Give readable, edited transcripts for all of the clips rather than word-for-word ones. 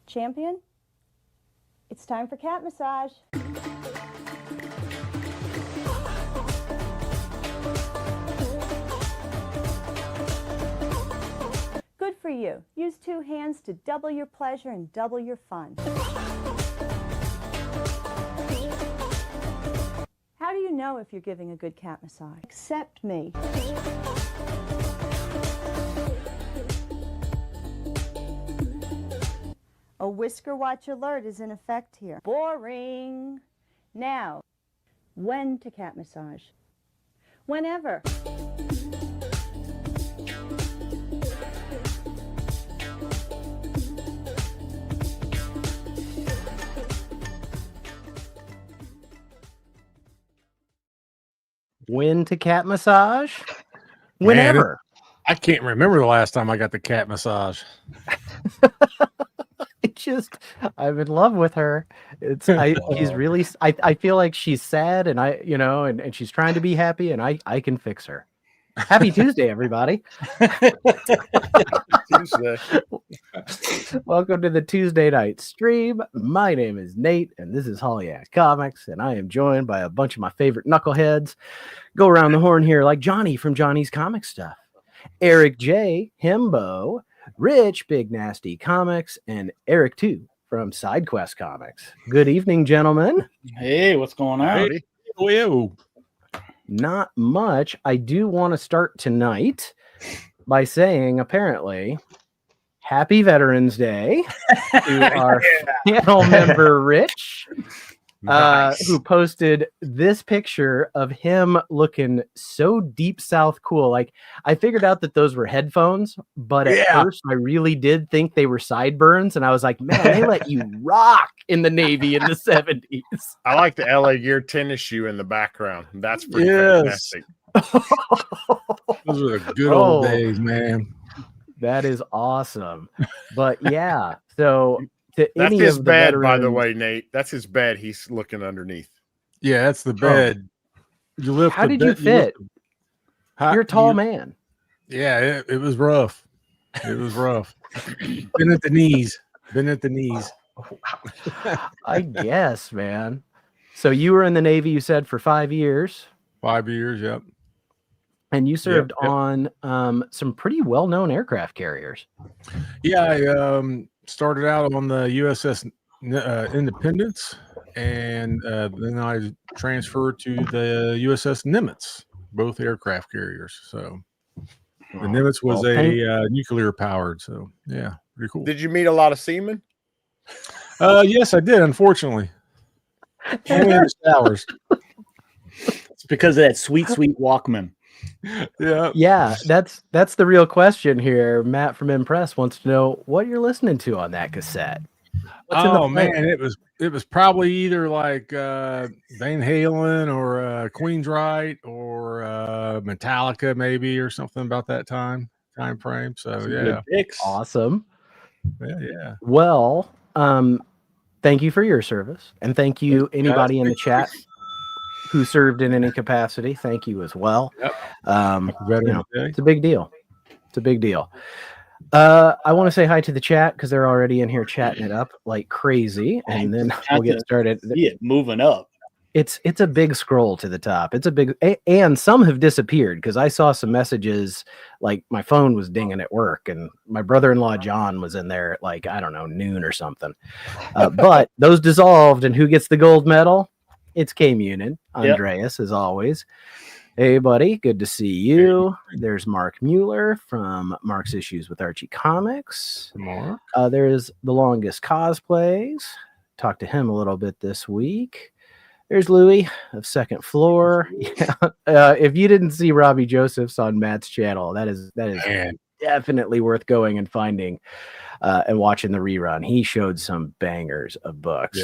Champion, it's time for cat massage. Good for you. Use 2 hands to double your pleasure and double your fun. How do you know if you're giving a good cat massage? Accept me. A whisker watch alert is in effect here. Boring. Now, when to cat massage? Whenever. When to cat massage? Whenever. Man, I can't remember the last time I got the cat massage. I'm in love with her. I feel like she's sad and and she's trying to be happy and I can fix her. Happy Tuesday, everybody. Tuesday. Welcome to the Tuesday night stream. My name is Nate and this is Hollywood Comics, and I am joined by a bunch of my favorite knuckleheads. Go around the horn here like Johnny from Johnny's Comic Stuff, Eric J, Himbo, Rich, Big Nasty Comics, and Eric 2 from SideQuest Comics. Good evening, gentlemen. Hey, what's going on? Hey. Not much. I do want to start tonight by saying, apparently, Happy Veterans Day to our channel member, Rich. Nice. Who posted this picture of him looking so deep south cool. Like, I figured out that those were headphones, but at first I really did think they were sideburns, and I was like, man, they let you rock in the Navy in the 70s. I like the LA Gear tennis shoe in the background. That's pretty fantastic. Those were the good old days, man. That is awesome. But yeah, so to That's any his of the bed, veterans, by the way, Nate. That's his bed. He's looking underneath. Yeah, that's the bed. You lift. How did you fit? You're a tall man. Yeah, it was rough. It was rough. Been at the knees. I guess, man. So you were in the Navy, you said, for 5 years. 5 years, yep. And you served on some pretty well-known aircraft carriers. Yeah, I started out on the USS Independence, and then I transferred to the USS Nimitz, both aircraft carriers. So the Nimitz was nuclear powered. So yeah, pretty cool. Did you meet a lot of seamen? Yes, I did. Unfortunately, only in the showers. It's because of that sweet Walkman. Yeah, that's the real question here. Matt from Impress wants to know what you're listening to on that cassette. Man, it was probably either like Van Halen or Queensryche or Metallica maybe, or something about that time frame. So yeah, awesome. Yeah. Well, thank you for your service, and thank you anybody in the chat who served in any capacity. Thank you as well. Yep. It's a big deal. I want to say hi to the chat because they're already in here chatting it up like crazy, and then we'll get started. Moving up. It's a big scroll to the top. It's a big, and some have disappeared because I saw some messages, like my phone was dinging at work, and my brother-in-law John was in there at like, I don't know, noon or something. But those dissolved, and who gets the gold medal? It's K-Munin. Andreas, as always. Hey, buddy. Good to see you. There's Mark Mueller from Mark's Issues with Archie Comics. Mark. There's The Longest Cosplays. Talked to him a little bit this week. There's Louie of Second Floor. If you didn't see Robbie Josephs on Matt's channel, that is definitely worth going and finding and watching the rerun. He showed some bangers of books.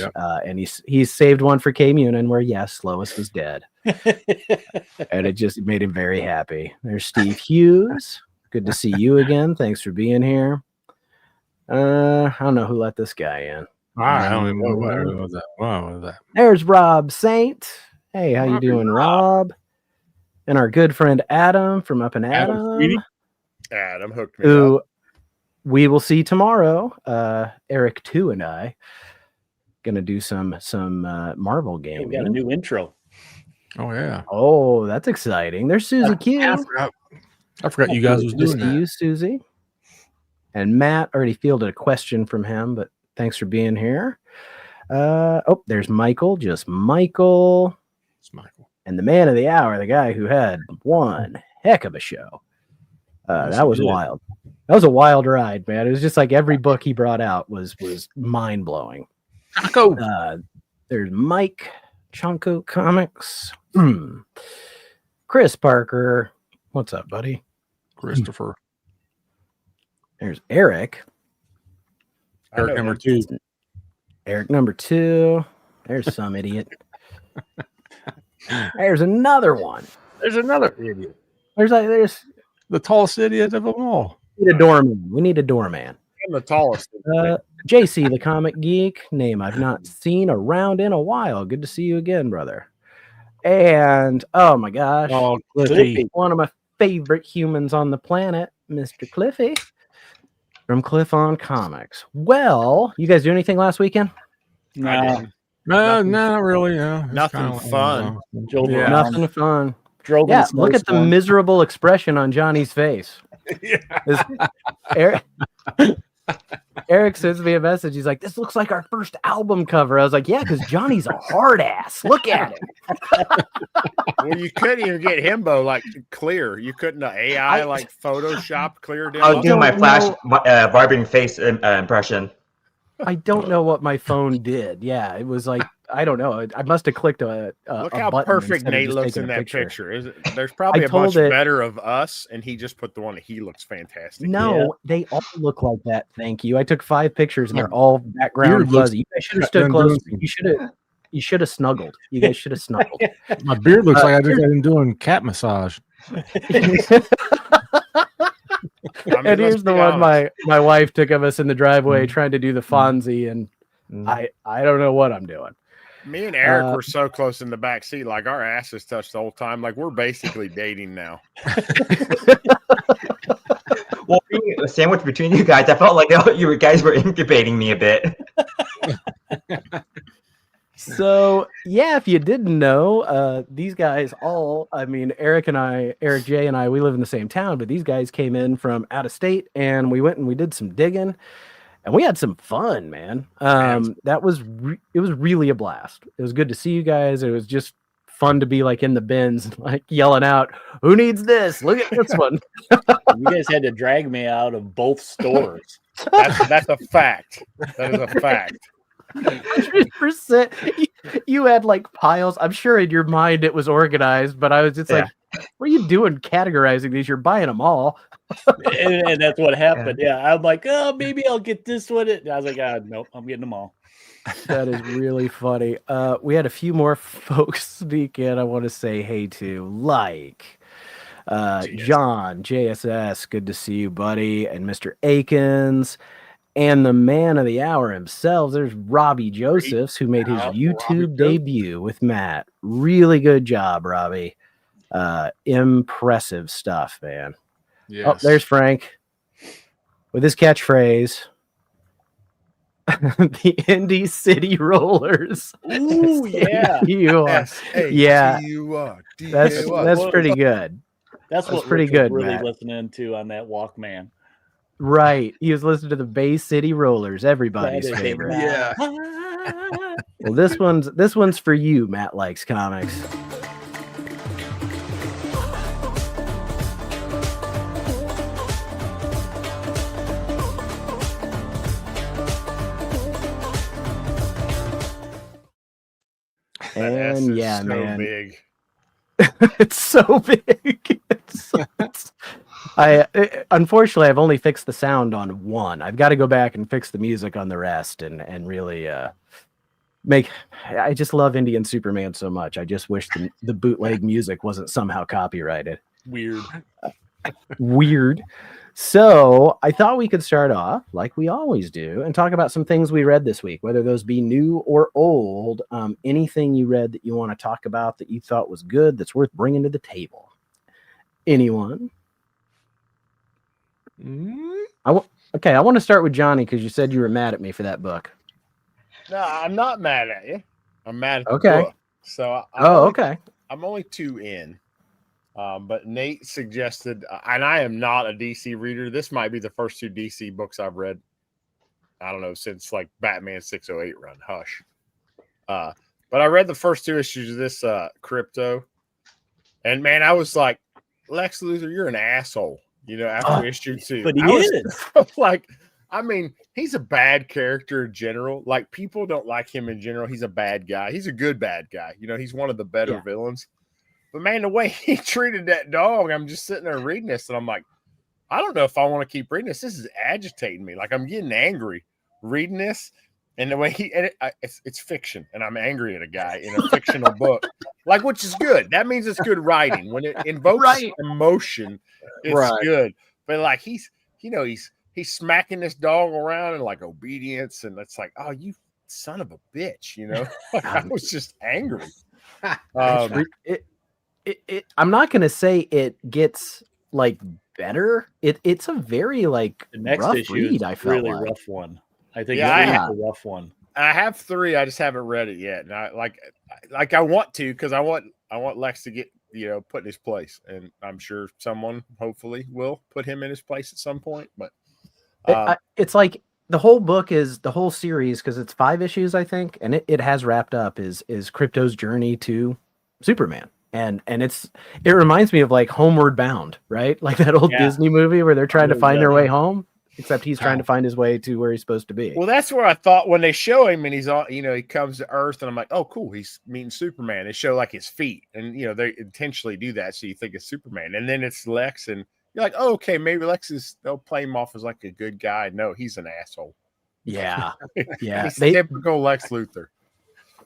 And he's saved one for K-Munin where, yes, Lois was dead. And it just made him very happy. There's Steve Hughes. Good to see you again. Thanks for being here. I don't know who let this guy in. I don't even know what was that. What was that? There's Rob Saint. Hey, how you doing, Rob? And our good friend Adam from Up and Adam Adam hooked me up. we will see tomorrow. Eric 2 and I gonna do some Marvel We gaming. got a new intro. Oh yeah. Oh, that's exciting. There's Susie Q. I forgot you guys was Good to doing see that. you, Susie. And Matt already fielded a question from him, but thanks for being here. There's Michael, just Michael. It's Michael. And the man of the hour, the guy who had one heck of a show. Yes, That he was did. wild. That was a wild ride, man. It was just like every book he brought out was mind blowing. There's Mike, Chonko Comics. Chris Parker. What's up, buddy? Christopher. There's Eric. Eric number 2. Eric number 2. There's some idiot. There's another one. There's another idiot. There's The tallest idiot of them all. we need a doorman. We need a doorman. I'm the tallest. JC, the comic geek, name I've not seen around in a while. Good to see you again, brother. And oh my gosh, Oh, Cliffy. one of my favorite humans on the planet, Mr. Cliffy from Cliff on Comics. Well, you guys do anything last weekend? No, No, not really. No, it's Nothing kinda fun. Drove Yeah. around, Nothing fun. drove in Yeah, a look at the snowstorm. miserable expression on Johnny's face. Eric sends me a message. He's like, "This looks like our first album cover." I was like, "Yeah, because Johnny's a hard ass. Look at him." Well, you couldn't even get himbo like clear. You couldn't AI like Photoshop cleared him I'll up. do my don't flash vibrating face impression. I don't know what my phone did. Yeah, it was like I don't know. I must have clicked a Look a how button perfect instead of Nate just looks taking in a that picture. There's probably I a bunch told it- better of us, and he just put the one that he looks fantastic. No, Yeah. they all look like that. Thank you. I took 5 pictures and they're My all background beard looks- fuzzy. You guys should have stood Goddamn closer. doing- You should have snuggled. You guys should have snuggled. My beard looks like I just got been doing cat massage. I mean, And let's here's the be one honest. my wife took of us in the driveway Mhm. trying to do the Fonzie, and I don't know what I'm doing. Me and Eric Uh, were so close in the back seat, like our asses touched the whole time. Like we're basically dating now. Well, being a sandwich between you guys, I felt like you guys were incubating me a bit. So yeah, if you didn't know, these guys Eric J and I, we live in the same town, but these guys came in from out of state, and we went and we did some digging, and we had some fun, man. It was really a blast. It was good to see you guys. It was just fun to be like in the bins, like yelling out, "Who needs this? Look at this one!" You guys had to drag me out of both stores. That's a fact. That is a fact. 100%. You had like piles. I'm sure in your mind it was organized, but I was just like, "What are you doing categorizing these? You're buying them all." and that's what happened. Yeah, I'm like, oh, maybe I'll get this one. And I was like, nope, I'm getting them all. That is really funny. We had a few more folks speak in. I want to say hey to, like John, JSS, good to see you, buddy, and Mr. Akins, and the man of the hour himself. There's Robbie Josephs, who made his YouTube debut with Matt. Really good job, Robbie. Impressive stuff, man. Yes. Oh, there's Frank with his catchphrase. The Indy City Rollers. Ooh, yeah. Yeah, S-A-T-U-R-D-A-Y. that's pretty good. That's That's what pretty Rich was good, really Matt. listening to on that Walkman. Right. He was listening to the Bay City Rollers, everybody's That is favorite. Yeah. Well, this one's for you, Matt Likes Comics. That S And is yeah, so man. big. It's so big. Unfortunately I've only fixed the sound on one. I've got to go back and fix the music on the rest and really I just love Indian Superman so much. I just wish the bootleg music wasn't somehow copyrighted. Weird. So I thought we could start off like we always do and talk about some things we read this week, whether those be new or old. Anything you read that you want to talk about that you thought was good, that's worth bringing to the table. Anyone? Okay, I want to start with Johnny because you said you were mad at me for that book. No, I'm not mad at you. I'm mad at the Okay. book. So Okay. I'm only 2 in. But Nate suggested, and I am not a DC reader. This might be the first 2 DC books I've read. I don't know, since like Batman 608 run. Hush. But I read the first 2 issues of this Crypto, and man, I was like, Lex Luthor, you're an asshole. After issue 2, But he I was is. like, I mean, he's a bad character in general. Like, people don't like him in general. He's a bad guy. He's a good bad guy. He's one of the better villains. But man, the way he treated that dog, I'm just sitting there reading this, and I'm like, I don't know if I want to keep reading this. This is agitating me. Like, I'm getting angry reading this. And the way it's fiction, and I'm angry at a guy in a fictional book, like, which is good. That means it's good writing. When it invokes emotion, it's good. But like, he's smacking this dog around and like obedience, and it's like, oh, you son of a bitch, Like, I was just angry. I'm not gonna say it gets like better. It's a very like The next rough issue read. is I felt really like. rough one. I think Yeah, it's a rough one. I have 3. I just haven't read it yet, and I want to, because I want Lex to get put in his place, and I'm sure someone hopefully will put him in his place at some point. But it's like the whole book is the whole series, because it's 5 issues, I think, and it has wrapped up is Crypto's journey to Superman. And it reminds me of like Homeward Bound, right? Like that old Disney movie where they're trying to find their way home, except he's trying to find his way to where he's supposed to be. Well, that's where I thought when they show him and he's on, he comes to Earth, and I'm like, oh, cool, he's meeting Superman. They show like his feet, and they intentionally do that so you think it's Superman, and then it's Lex, and you're like, oh, okay, maybe they'll play him off as like a good guy. No, he's an asshole. Yeah, he's typical Lex Luthor.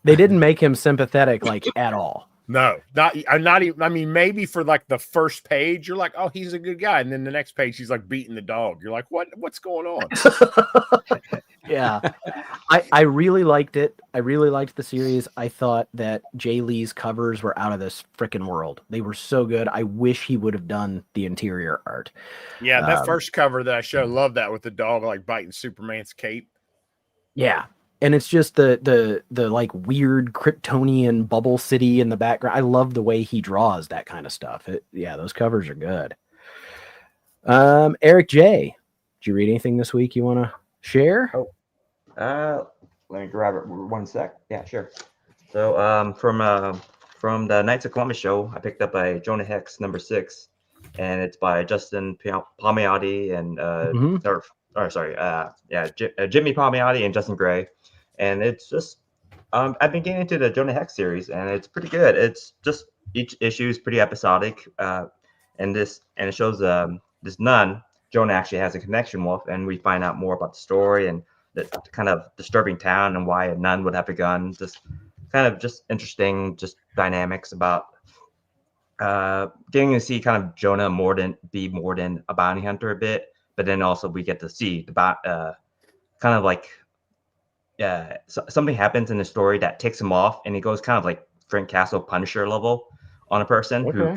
They didn't make him sympathetic like at all. No, not even. I mean, maybe for like the first page, you're like, oh, he's a good guy, and then the next page, he's like beating the dog. You're like, what's going on? Yeah, I really liked it. I really liked the series. I thought that Jay Lee's covers were out of this freaking world. They were so good. I wish he would have done the interior art. Yeah, that first cover that I showed, love that with the dog like biting Superman's cape. Yeah. And it's just the like weird Kryptonian bubble city in the background. I love the way he draws that kind of stuff. Those covers are good. Eric J, did you read anything this week you want to share? Let me grab it 1 sec. Yeah, sure. So from the Knights of Columbus show, I picked up a Jonah Hex #6, and it's by Justin Palmiotti and Jimmy Palmiotti and Justin Gray. And it's just, I've been getting into the Jonah Hex series, and it's pretty good. It's just each issue is pretty episodic, and it shows this nun Jonah actually has a connection with, and we find out more about the story and the kind of disturbing town and why a nun would have a gun. Just kind of just interesting, just dynamics about getting to see kind of Jonah more than a bounty hunter a bit, but then also we get to see the kind of like. Something happens in the story that takes him off, and he goes kind of like Frank Castle Punisher level on a person who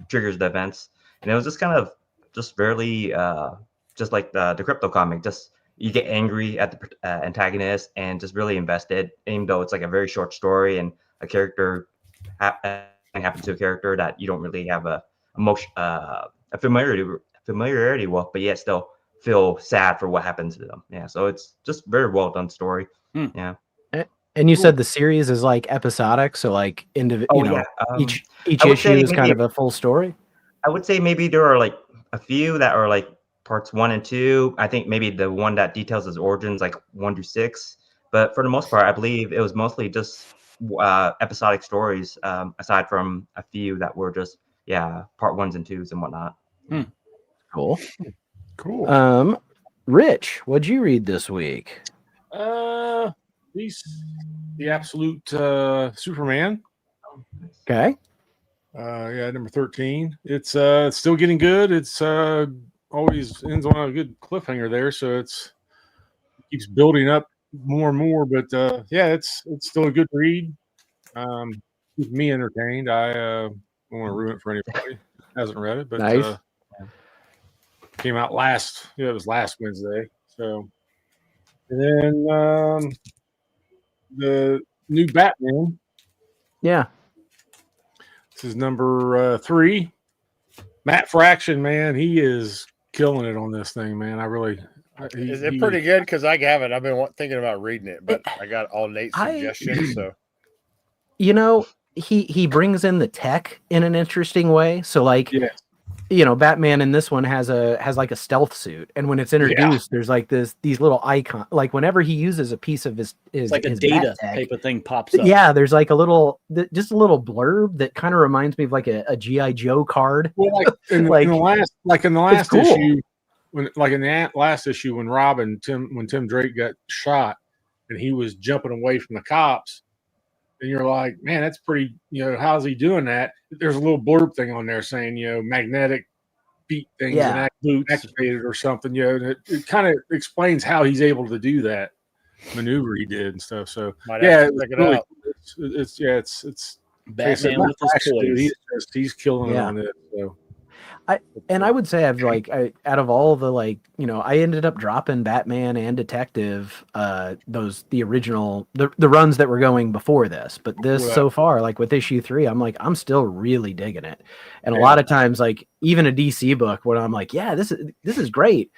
triggers the events. And it was just kind of just very just like the Crypto comic. Just you get angry at the antagonist and just really invested, even though it's like a very short story and a character happens to a character that you don't really have a familiarity with, but yet still feel sad for what happened to them. Yeah, so it's just very well done story. Yeah. And you said the series is like episodic, so like each issue is kind of a full story. I would say maybe there are like a few that are like parts 1 and 2. I think maybe the one that details his origins like 1 through 6. But for the most part, I believe it was mostly just episodic stories, aside from a few that were just part 1s and 2s and whatnot. Cool. Rich, what'd you read this week? The Absolute Superman. Okay. Number 13. It's still getting good. It's always ends on a good cliffhanger there, so it keeps building up more and more. But it's still a good read. Keeps me entertained. I don't want to ruin it for anybody who hasn't read it, but nice. came out last. It was last Wednesday. So, and then the new Batman. Yeah. This is number 3. Matt Fraction, man, he is killing it on this thing, man. Is it pretty good? Because I haven't. I've been thinking about reading it, but I got all Nate's suggestions. So, you know, he brings in the tech in an interesting way. So, like, you know, Batman in this one has like a stealth suit, and when it's introduced, there's like these little icon. Like whenever he uses a piece of his like a his data tech, type of thing pops up. Yeah, there's like just a little blurb that kind of reminds me of like a GI Joe card. Well, like in the last cool. issue, when Tim Drake got shot, and he was jumping away from the cops. And you're like, man, that's pretty, how's he doing that? There's a little blurb thing on there saying, magnetic feet things and activated or something, and it kind of explains how he's able to do that maneuver he did and stuff. So it's Batman with his toys. He's killing it on it. So. I would say out of all the I ended up dropping Batman and Detective, the original the runs that were going before this, but this so far, like with issue 3, I'm still really digging it. And a lot of times, like even a DC book, when I'm like, this is great,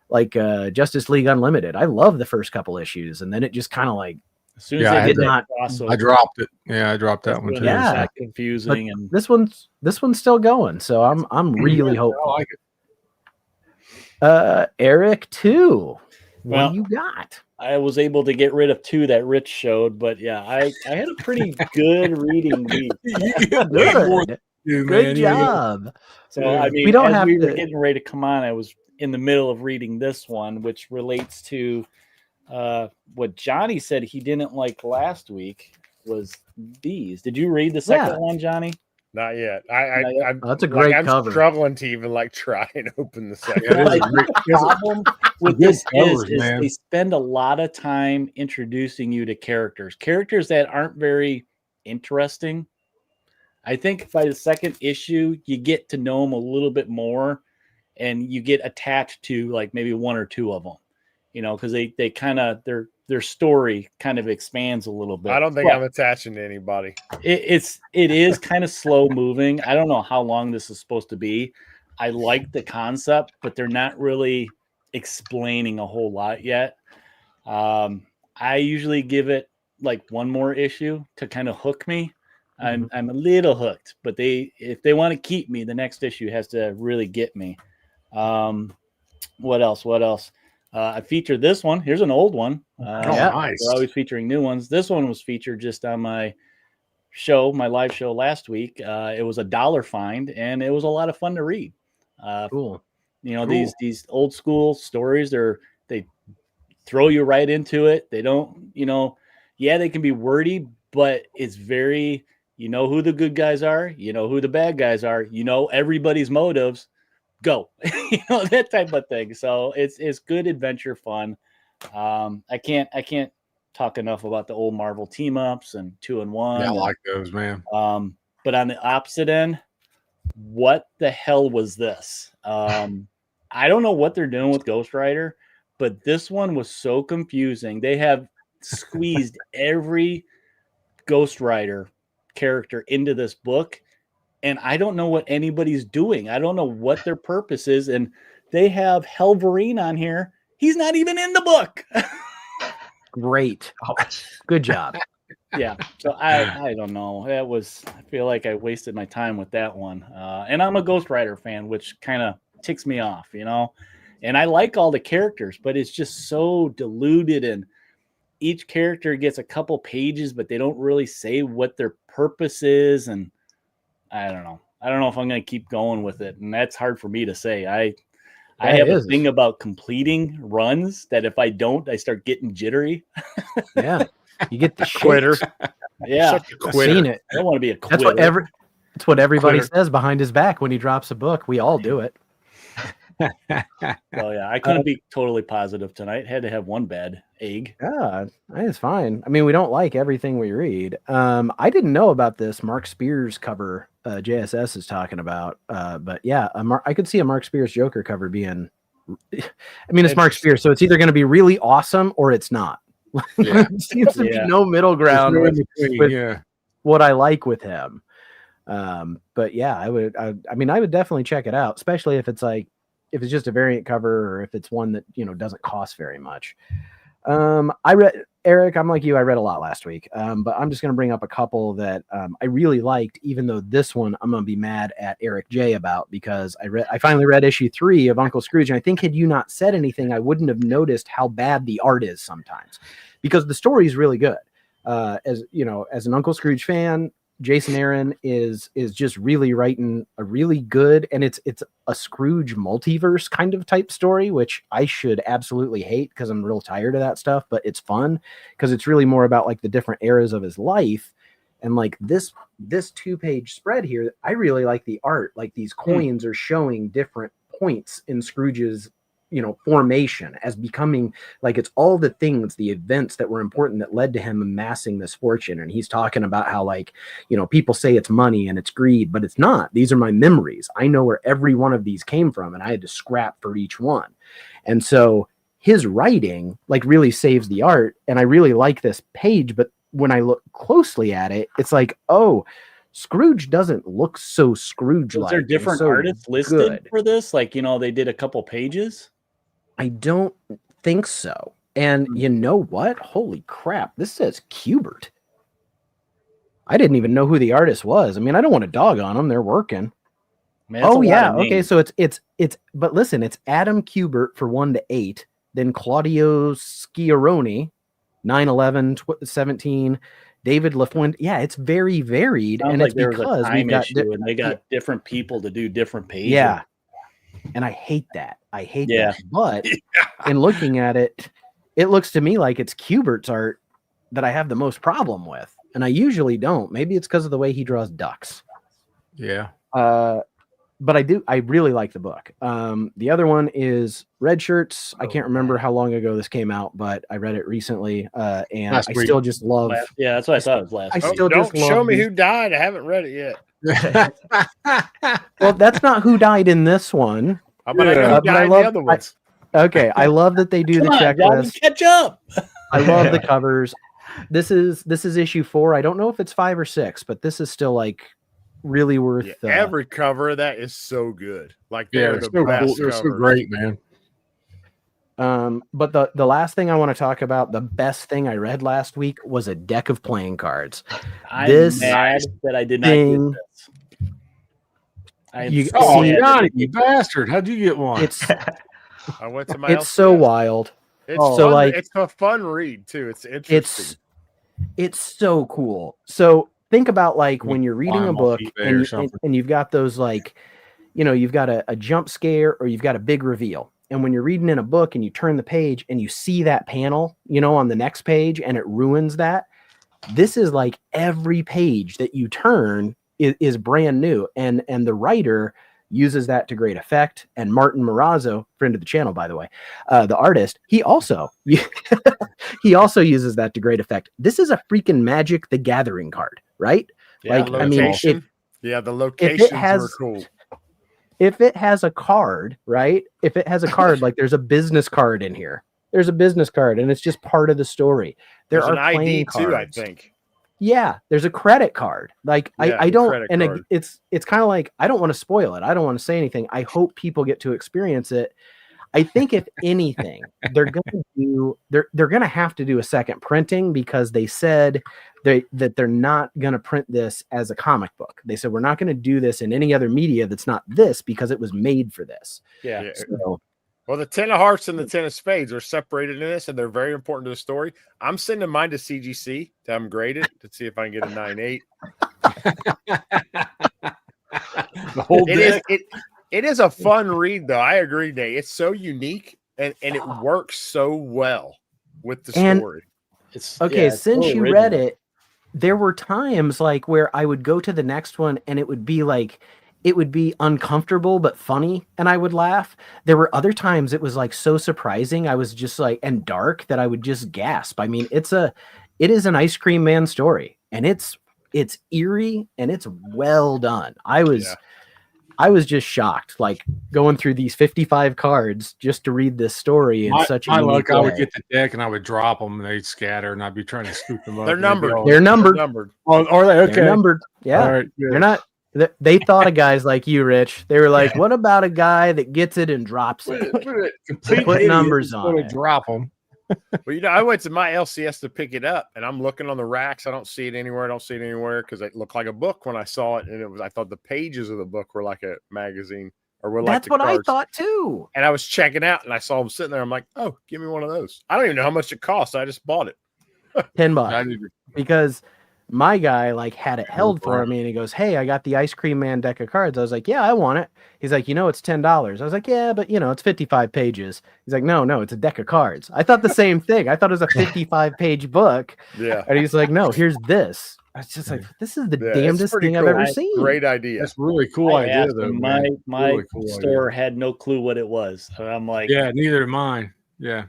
like Justice League Unlimited, I love the first couple issues, and then it just kind of like. As soon as they did that crossover, I dropped it. Yeah, I dropped that one too. Yeah, confusing. And this one's still going, so I'm really hopeful. I like it. Eric too. What do you got? I was able to get rid of 2 that Rich showed, but I had a pretty good reading week. Good job. So I mean, we were getting ready to come on, I was in the middle of reading this one, which relates to what Johnny said he didn't like last week was these. Did you read the second one, Johnny? Not yet. That's a great cover. I'm struggling to even try and open the second. The problem with this is they spend a lot of time introducing you to characters that aren't very interesting. I think by the second issue, you get to know them a little bit more, and you get attached to like maybe 1 or 2 of them. Because they kind of their story kind of expands a little bit. I don't think I'm attaching to anybody. It is kind of slow moving. I don't know how long this is supposed to be. I like the concept, but they're not really explaining a whole lot yet. I usually give it like 1 more issue to kind of hook me. I'm a little hooked, but if they want to keep me, the next issue has to really get me. What else? I featured this one. Here's an old one. Nice. We're always featuring new ones. This one was featured just on my live show last week. It was $1 find, and it was a lot of fun to read. Cool. These old school stories, they throw you right into it. They don't, they can be wordy, but it's very, who the good guys are, who the bad guys are, everybody's motives. Go, that type of thing. So it's good adventure fun. I can't talk enough about the old Marvel team ups and 2 and 1. Yeah, I like those, man. But on the opposite end, what the hell was this? I don't know what they're doing with Ghost Rider, but this one was so confusing. They have squeezed every Ghost Rider character into this book. And I don't know what anybody's doing. I don't know what their purpose is. And they have Helverine on here. He's not even in the book. Great. Good job. Yeah. So I don't know. I feel like I wasted my time with that one. And I'm a Ghost Rider fan, which kind of ticks me off, And I like all the characters, but it's just so diluted. And each character gets a couple pages, but they don't really say what their purpose is. And I don't know. I don't know if I'm going to keep going with it. And that's hard for me to say. I have a thing about completing runs that if I don't, I start getting jittery. Yeah. You get the quitter. Yeah. I've seen it. I don't want to be a quitter. That's what everybody says behind his back when he drops a book. We all do it. Well, yeah, I couldn't be totally positive tonight. Had to have one bad egg. Yeah, it's fine. I mean, we don't like everything we read. I didn't know about this Mark Spears cover JSS is talking about. But yeah, I could see a Mark Spears Joker cover being. I mean, it's Mark Spears, so it's either going to be really awesome or it's not. Yeah. There seems to be no middle ground There's with, no in between, with yeah. what I like with him. But yeah, I would definitely check it out, especially if it's just a variant cover or if it's one that, doesn't cost very much. I read, Eric, I'm like you, I read a lot last week. But I'm just going to bring up a couple that I really liked, even though this one I'm going to be mad at Eric J about, because I finally read issue 3 of Uncle Scrooge. And I think had you not said anything, I wouldn't have noticed how bad the art is sometimes, because the story is really good. As an Uncle Scrooge fan, Jason Aaron is just really writing a really good, and it's a Scrooge multiverse kind of type story, which I should absolutely hate because I'm real tired of that stuff, but it's fun because it's really more about like the different eras of his life. And like this 2-page spread here, I really like the art. Like these coins are showing different points in Scrooge's formation as becoming, like, it's all the things, the events that were important that led to him amassing this fortune. And he's talking about how, like, people say it's money and it's greed, but it's not. These are my memories. I know where every one of these came from, and I had to scrap for each one. And so his writing like really saves the art. And I really like this page, but when I look closely at it, it's like, oh, Scrooge doesn't look so Scrooge-like. Was there different artists listed for this? Like, they did a couple pages? I don't think so. And you know what? Holy crap. This says Kubert. I didn't even know who the artist was. I mean, I don't want to dog on them. They're working. Man, oh, yeah. Okay. So it's, but listen, it's Adam Kubert for 1 to 8. Then Claudio Schiaroni, 9/11/17. David LaFuente. Yeah, it's very varied. Sounds and like it's there was because a time we've got issue and they got different people to do different pages. Yeah. And I hate that. That. But in looking at it, it looks to me like it's Kubert's art that I have the most problem with. And I usually don't. Maybe it's because of the way he draws ducks. Yeah. But I really like the book. The other one is Red Shirts. I can't remember how long ago this came out, but I read it recently. And I still just love. Yeah, that's what I thought it was last. Don't show me who died. I haven't read it yet. Well, that's not who died in this one. But I know who died in the other ones. Okay, I love that they do the checklist. Catch up. I love the covers. This is issue 4. I don't know if it's 5 or 6, but this is still like really worth. Every cover of that is so good. Like they're the best. They're so great, man. But the last thing I want to talk about, the best thing I read last week, was a deck of playing cards. I'm mad that I did not get this. You bastard! How'd you get one? I went to my. It's so wild. It's so like it's a fun read too. It's interesting. It's so cool. So think about like when you're reading a book and you've got those like, you've got a jump scare or you've got a big reveal. And when you're reading in a book and you turn the page and you see that panel, on the next page and it ruins that. This is like every page that you turn is brand new. And the writer uses that to great effect. And Martin Morazzo, friend of the channel, by the way, the artist, he also uses that to great effect. This is a freaking Magic the Gathering card, right? Yeah, like, I mean, the locations are cool. If it has a card, right? If it has a card, like there's a business card in here. There's a business card, and it's just part of the story. There's an ID too, I think. Yeah, there's a credit card. Like I don't, and it's kind of like I don't want to spoil it. I don't want to say anything. I hope people get to experience it. I think if anything, they're gonna have to do a second printing because they said that they're not gonna print this as a comic book. They said we're not gonna do this in any other media that's not this because it was made for this. Yeah. So, well, the 10 of hearts and the 10 of spades are separated in this, and they're very important to the story. I'm sending mine to CGC to have them graded to see if I can get a 9.8. The whole it is a fun read, though. I agree, Nate. It's so unique, and it works so well with the story. It's since you read it, there were times like where I would go to the next one, and it would be like, it would be uncomfortable but funny, and I would laugh. There were other times it was like so surprising. I was just like, and dark that I would just gasp. I mean, it is an Ice Cream Man story, and it's it's eerie and it's well done. I was just shocked, like going through these 55 cards just to read this story in such a unique way. I would get the deck and I would drop them and they'd scatter and I'd be trying to scoop them up. They're numbered. They're numbered. Oh, are they? Okay. They're numbered. Yeah. All right, They're not. They thought of guys like you, Rich. They were like, "What about a guy that gets it and drops it? Put numbers on it. Drop them." Well, I went to my LCS to pick it up, and I'm looking on the racks. I don't see it anywhere. Because it looked like a book when I saw it, and I thought the pages of the book were like a magazine, or were like That's what cards. I thought too. And I was checking out, and I saw them sitting there. I'm like, "Oh, give me one of those." I don't even know how much it cost. I just bought it. $10 because my guy like had it held for me, and he goes, "Hey, I got the Ice Cream Man deck of cards." I was like, "Yeah, I want it." He's like, "It's $10." I was like, "Yeah, but it's 55 pages." He's like, No, it's a deck of cards." I thought the same thing. I thought it was a 55-page book. Yeah. And he's like, "No, here's this." I was just like, "This is the damnedest thing I've ever seen." Great idea. That's really cool idea, though. My really cool store had no clue what it was. And I'm like, yeah, neither did mine. Yeah.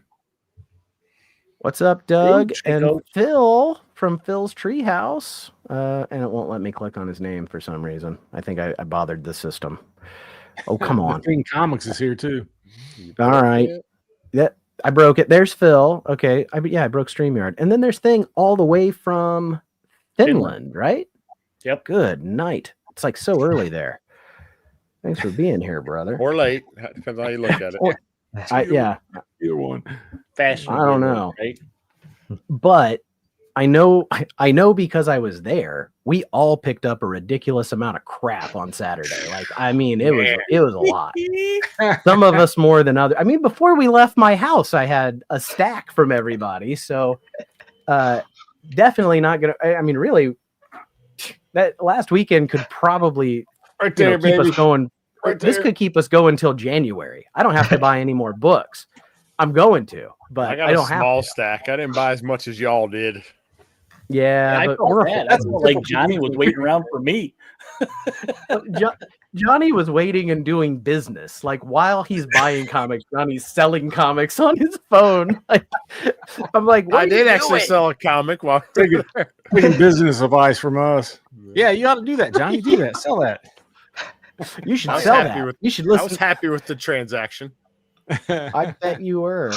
What's up, Doug and Coach. Phil from Phil's Treehouse? And it won't let me click on his name for some reason. I think I bothered the system. Oh, come on. King Comics is here too. All right. I broke it. There's Phil. Okay. I broke StreamYard. And then there's Thing all the way from Finland, right? Yep. Good night. It's like so early there. Thanks for being here, brother. Or late. Depends on how you look at it. Either one. Fashion. I don't know. Right? But I know because I was there, we all picked up a ridiculous amount of crap on Saturday. Like, I mean, it was a lot. Some of us more than others. I mean, before we left my house, I had a stack from everybody. So definitely not gonna. I mean, really, that last weekend could probably keep us going. This could keep us going till January. I don't have to buy any more books. I'm going to, but I got I don't a small have to. stack. I didn't buy as much as y'all did. Yeah, I but felt bad. I felt like Johnny was waiting around for me. Johnny was waiting and doing business. Like while he's buying comics, Johnny's selling comics on his phone. Like, I'm like, what I are did you actually doing? sell a comic while Taking business advice from us. Yeah, you ought to do that, Johnny. Do that. Sell that. You should I was sell happy that. with- You should I listen. was happy with the transaction. I bet you were.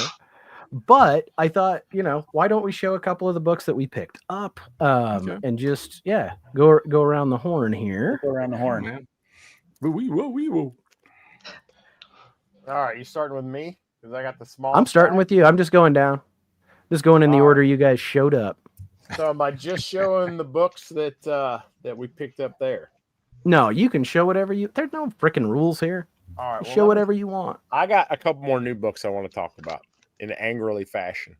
But I thought, why don't we show a couple of the books that we picked up and just, go around the horn here. Go around the horn. Man. Whoa. All right, you starting with me? Because I got the small. I'm starting with you. I'm just going down. Just going in the All order you guys showed up. So am I just showing the books that we picked up there? No, you can show whatever there's no freaking rules here. All right. Show whatever you want. I got a couple more new books I want to talk about in an angrily fashion.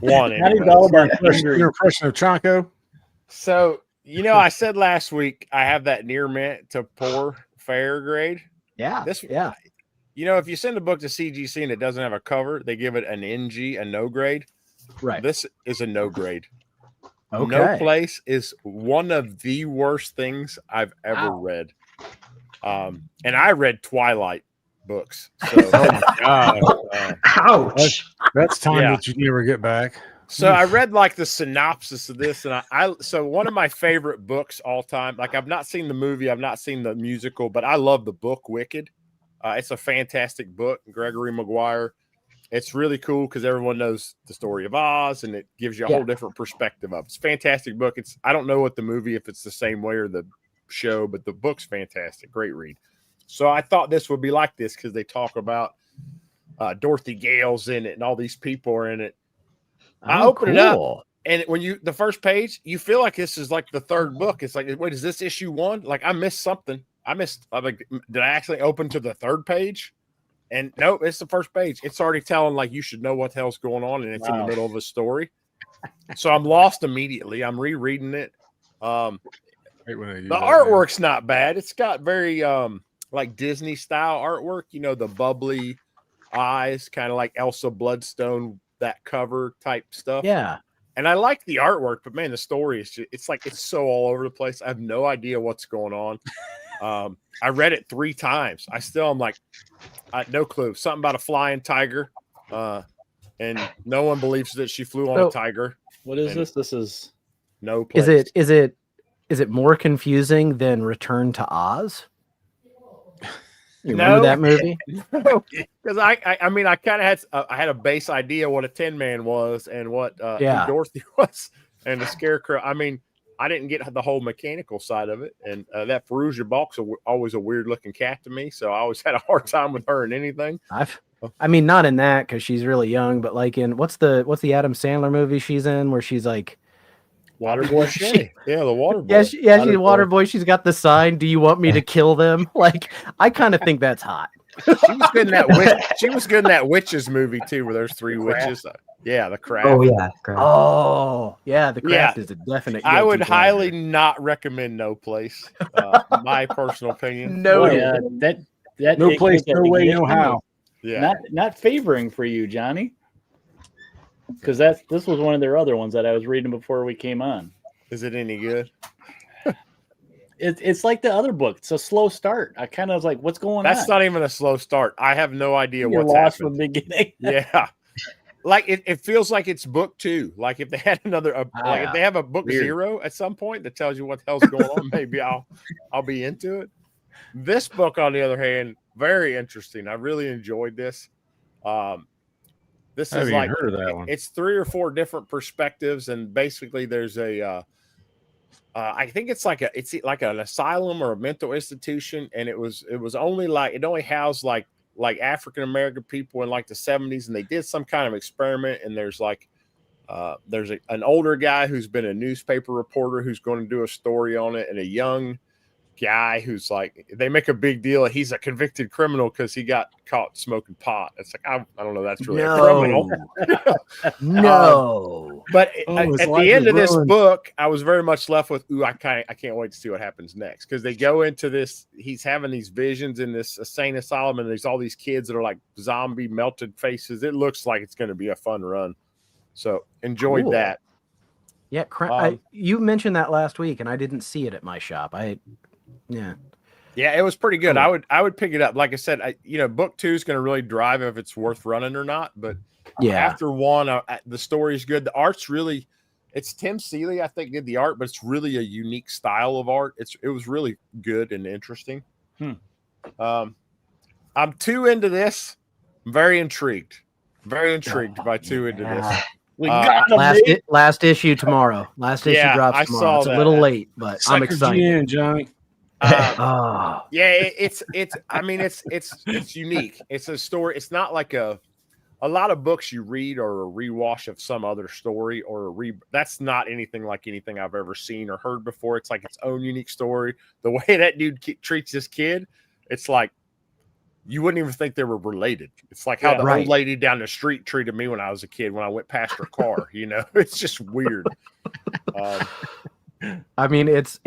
One. Johnny's Anyway. all about Your impression of Chonko? So, I said last week I have that near mint to poor fair grade. Yeah. Yeah. If you send a book to CGC and it doesn't have a cover, they give it an NG, a no grade. Right. This is a no grade. Okay. No Place is one of the worst things I've ever read. And I read Twilight books. So, Ouch. That's time Yeah. that you never get back. So I read like the synopsis of this, and so one of my favorite books all time. Like I've not seen the movie, I've not seen the musical, but I love the book Wicked. It's a fantastic book, Gregory Maguire. It's really cool because everyone knows the story of Oz, and it gives you a whole different perspective of it. It's a fantastic book. I don't know what the movie, if it's the same way or the show, but the book's fantastic. Great read. So I thought this would be like this because they talk about Dorothy Gale's in it and all these people are in it. I open it up, and when the first page, you feel like this is like the third book. It's like, wait, is this issue 1? Like I missed something. I'm like, did I actually open to the third page? And no, it's the first page. It's already telling like you should know what the hell's going on, and it's in the middle of a story. So I'm lost immediately. I'm rereading it. The artwork's not bad. It's got very like Disney style artwork. The bubbly eyes, kind of like Elsa Bloodstone, that cover type stuff. Yeah. And I like the artwork, but man, the story is it's so all over the place. I have no idea what's going on. I read it 3 times. I'm like, no clue. Something about a flying tiger. And no one believes that she flew on a tiger. What is this? This is No place. Is it more confusing than Return to Oz? You remember that movie? No, because I mean, I kind of had I had a base idea what a Tin Man was and what who Dorothy was and the Scarecrow. I mean, I didn't get the whole mechanical side of it, and that Perusia Balk's always a weird looking cat to me, so I always had a hard time with her in anything. I mean, not in that because she's really young, but like in what's the Adam Sandler movie she's in where she's like Waterboy. Yeah, the water boy. Yeah, she's a water boy. She's got the sign, "Do you want me to kill them?" Like, I kind of think that's hot. She was good in that she was good in that witches movie too, where there's 3 witches. Yeah, the Craft. Oh yeah. Craft. Oh yeah, the Craft is a definite. I would highly not recommend No Place. My personal opinion. No, that No place, no way, no how. Yeah, not favoring for you, Johnny. Because this was one of their other ones that I was reading before we came on. Is it any good? It's like the other book. It's a slow start. I kind of was like, what's going on? That's not even a slow start. I have no idea You're what's lost happened. from the beginning. Yeah. Like it feels like it's book 2. Like if they had another like if they have a book Weird. 0 at some point that tells you what the hell's going on, maybe I'll be into it. This book, on the other hand, very interesting. I really enjoyed this. This is like heard of that one. It's 3 or 4 different perspectives, and basically there's a I think it's like an asylum or a mental institution, and it was only like it only housed like African American people in like the 70s, and they did some kind of experiment, and there's like an older guy who's been a newspaper reporter who's going to do a story on it, and a young guy who's like, they make a big deal. He's a convicted criminal because he got caught smoking pot. It's like, I don't know. That's really a criminal. No. But at the end of this book, I was very much left with, I can't wait to see what happens next. Because they go into this, he's having these visions in this insane asylum, and there's all these kids that are like zombie melted faces. It looks like it's going to be a fun run. So enjoyed that. Yeah. You mentioned that last week, and I didn't see it at my shop. Yeah, it was pretty good. Cool. I would pick it up. Like I said, book 2 is going to really drive if it's worth running or not. But after 1, the story's good. The art's really, it's Tim Seeley, I think, did the art, but it's really a unique style of art. It was really good and interesting. I'm too into this. I'm very intrigued. By too into this. We got last issue tomorrow. Last issue drops tomorrow. It's a little late, but I'm excited. Johnny. It's unique. It's a story. It's not like a lot of books you read or a rewash of some other story or that's not anything like anything I've ever seen or heard before. It's like its own unique story. The way that dude treats this kid, it's like you wouldn't even think they were related. It's like how the old lady down the street treated me when I was a kid when I went past her car. It's just weird. I mean, it's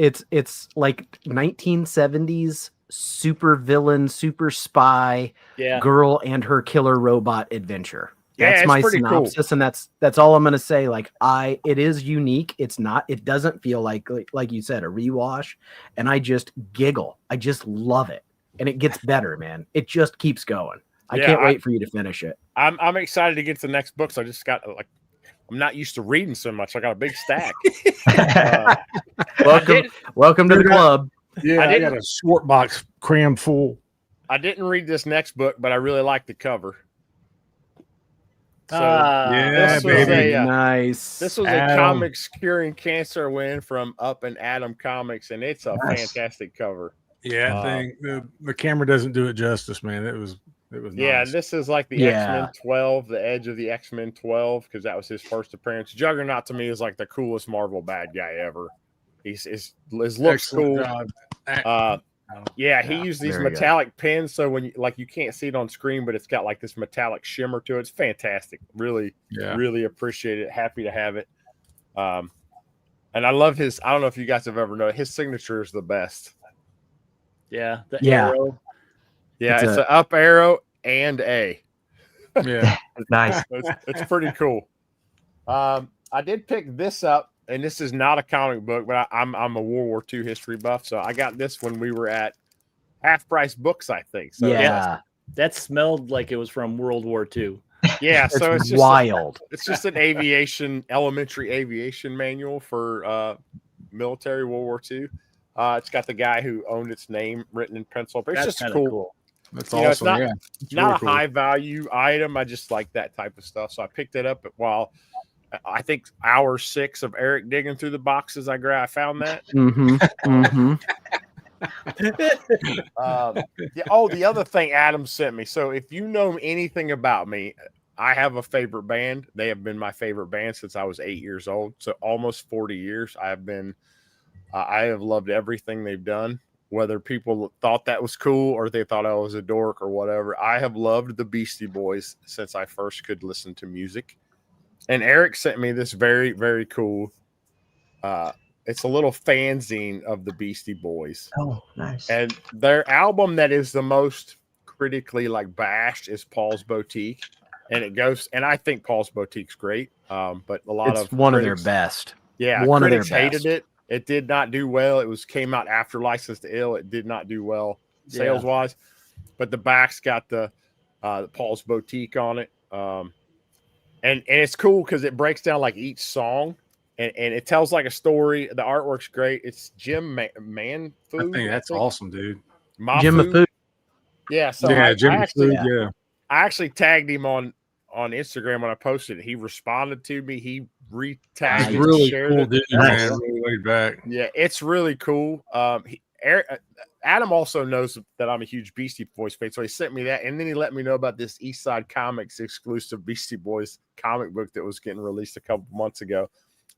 like 1970s super villain, super spy girl and her killer robot adventure. That's my synopsis, cool. And that's all I'm gonna say. Like, it is unique. It doesn't feel like you said, a rewash, and I just giggle. I just love it. And it gets better, man. It just keeps going. I can't wait for you to finish it. I'm excited to get to the next book. So I just got I'm not used to reading so much. I got a big stack. Welcome to the club. Yeah, I got a short box crammed full. I didn't read this next book, but I really like the cover. So this was nice. This was a Comics Curing Cancer win from Up and Atom Comics, and it's a fantastic cover. Yeah, I think the camera doesn't do it justice, man. It was nice. This is like the X-Men 12, the Edge of the X-Men 12, because that was his first appearance. Juggernaut to me is like the coolest Marvel bad guy ever. His looks cool. He used these metallic pins, so when you can't see it on screen, but it's got like this metallic shimmer to it. It's fantastic. Really, really appreciate it. Happy to have it. And I love his. I don't know if you guys have ever known his signature is the best. Yeah, arrow. Yeah, it's an up arrow and A. Yeah, nice. It's pretty cool. I did pick this up, and this is not a comic book, but I'm a World War II history buff, so I got this when we were at Half Price Books, I think. So that smelled like it was from World War II. Yeah, It's so it's just wild. it's just an elementary aviation manual for military World War II. It's got the guy who owned its name written in pencil, but it's That's just kind of cool. That's You know, it's awesome. not- Yeah, it's not really a cool. high value item. I just like that type of stuff. So I picked it up while I think hour 6 of Eric digging through the boxes I found that. Mm-hmm. Mm-hmm. Yeah, oh, the other thing Adam sent me. So if you know anything about me, I have a favorite band. They have been my favorite band since I was 8 years old. So almost 40 years. I have loved everything they've done. Whether people thought that was cool or they thought I was a dork or whatever, I have loved the Beastie Boys since I first could listen to music. And Eric sent me this very, very cool. It's a little fanzine of the Beastie Boys. Oh, nice. And their album that is the most critically bashed is Paul's Boutique. And I think Paul's Boutique's great. But a lot It's of one of critics, their best. yeah, One of their critics hated best. it. It did not do well. Came out after License to Ill. It did not do well sales wise. But the back's got the Paul's Boutique on it. And it's cool because it breaks down each song and it tells a story. The artwork's great. It's Jim Manfood. I think that's awesome, dude. Jim Mafood. Yeah. So Jim I actually tagged him on Instagram when I posted it. He responded to me. He re-tagged He's it, really shared cool, it. dude, man. Really laid back. Yeah, it's really cool. Adam also knows that I'm a huge Beastie Boys fan, so he sent me that, and then he let me know about this East Side Comics exclusive Beastie Boys comic book that was getting released a couple months ago.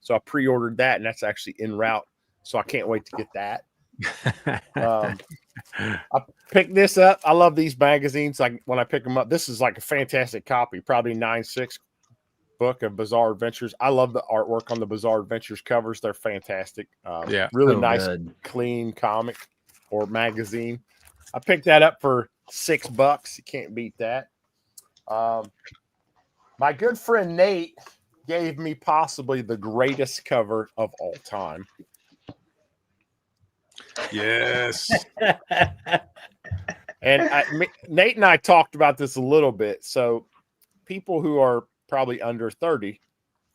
So I pre-ordered that, and that's actually en route. So I can't wait to get that. I picked this up. I love these magazines. When I pick them up, this is a fantastic copy, probably 9.6 book of Bizarre Adventures. I love the artwork on the Bizarre Adventures covers. They're fantastic. Really nice, clean comic or magazine. I picked that up for $6. You can't beat that. My good friend Nate gave me possibly the greatest cover of all time. Yes. And Nate and I talked about this a little bit. So people who are probably under 30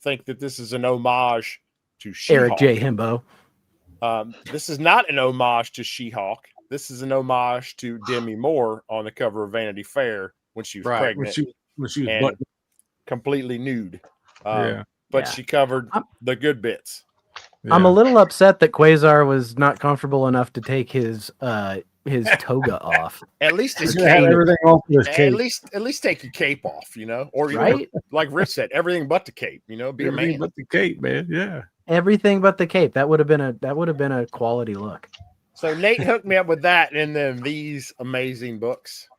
think that this is an homage to She-Hulk. Eric J. Himbo. This is not an homage to She-Hulk. This is an homage to Demi Moore on the cover of Vanity Fair when she was pregnant when she was and completely nude. But she covered the good bits. Yeah. I'm a little upset that Quasar was not comfortable enough to take his toga off. At least his cape. Everything off his cape. At least take your cape off, or right? Like Rich said, everything but the cape. Be everything a man. but the cape, man. Yeah. Everything but the cape. That would have been a quality look. So Nate hooked me up with that, and then these amazing books,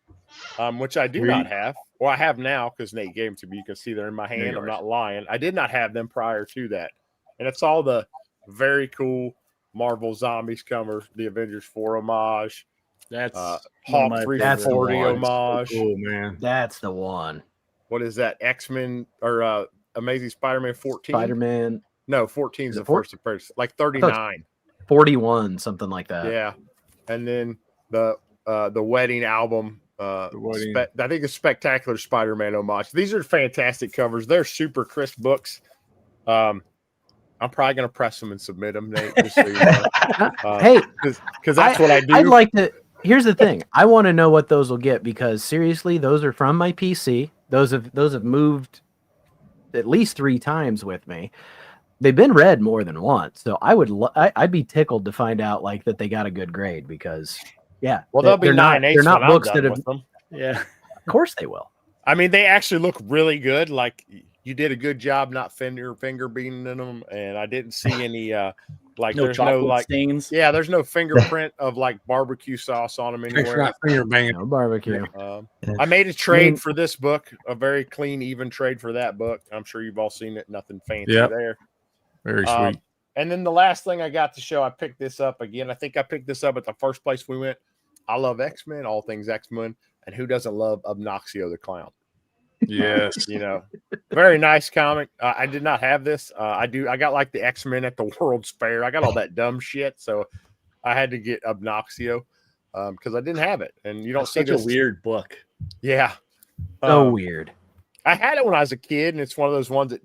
which I do not have. Well, I have now because Nate gave them to me. You can see they're in my hand. I'm not lying. I did not have them prior to that, and it's all the very cool Marvel Zombies covers, the Avengers 4 homage. That's Hawk 340 homage. So cool, man. That's the one. What is that? X-Men or Amazing Spider-Man 14? Spider-Man. No, 14 is the first appearance. 39. 41, something like that. Yeah. And then the wedding album. I think it's Spectacular Spider-Man homage. These are fantastic covers. They're super crisp books. I'm probably going to press them and submit them, Nate. Just so you know. Hey, because that's what I do. I'd like to. Here's the thing. I want to know what those will get because seriously, those are from my PC. Those have moved at least 3 times with me. They've been read more than once, so I'd be tickled to find out that they got a good grade because well they'll be 9/8. They're not books that have. With them. Yeah, of course they will. I mean, they actually look really good. You did a good job not finger beating in them, and I didn't see any no there's no stains. Yeah, there's no fingerprint of barbecue sauce on them anywhere. Finger banging. No barbecue. I made a trade for this book, a very clean, even trade for that book. I'm sure you've all seen it. Nothing fancy there. Very sweet. And then the last thing I got to show, I picked this up again. I think I picked this up at the first place we went. I love X-Men, all things X-Men, and who doesn't love Obnoxio the Clown? Yes. Very nice comic. I did not have this. I got the X-Men at the World's Fair. I got all that dumb shit, so I had to get Obnoxio because I didn't have it. And you don't see such a weird book. Yeah. So weird. I had it when I was a kid, and it's one of those ones that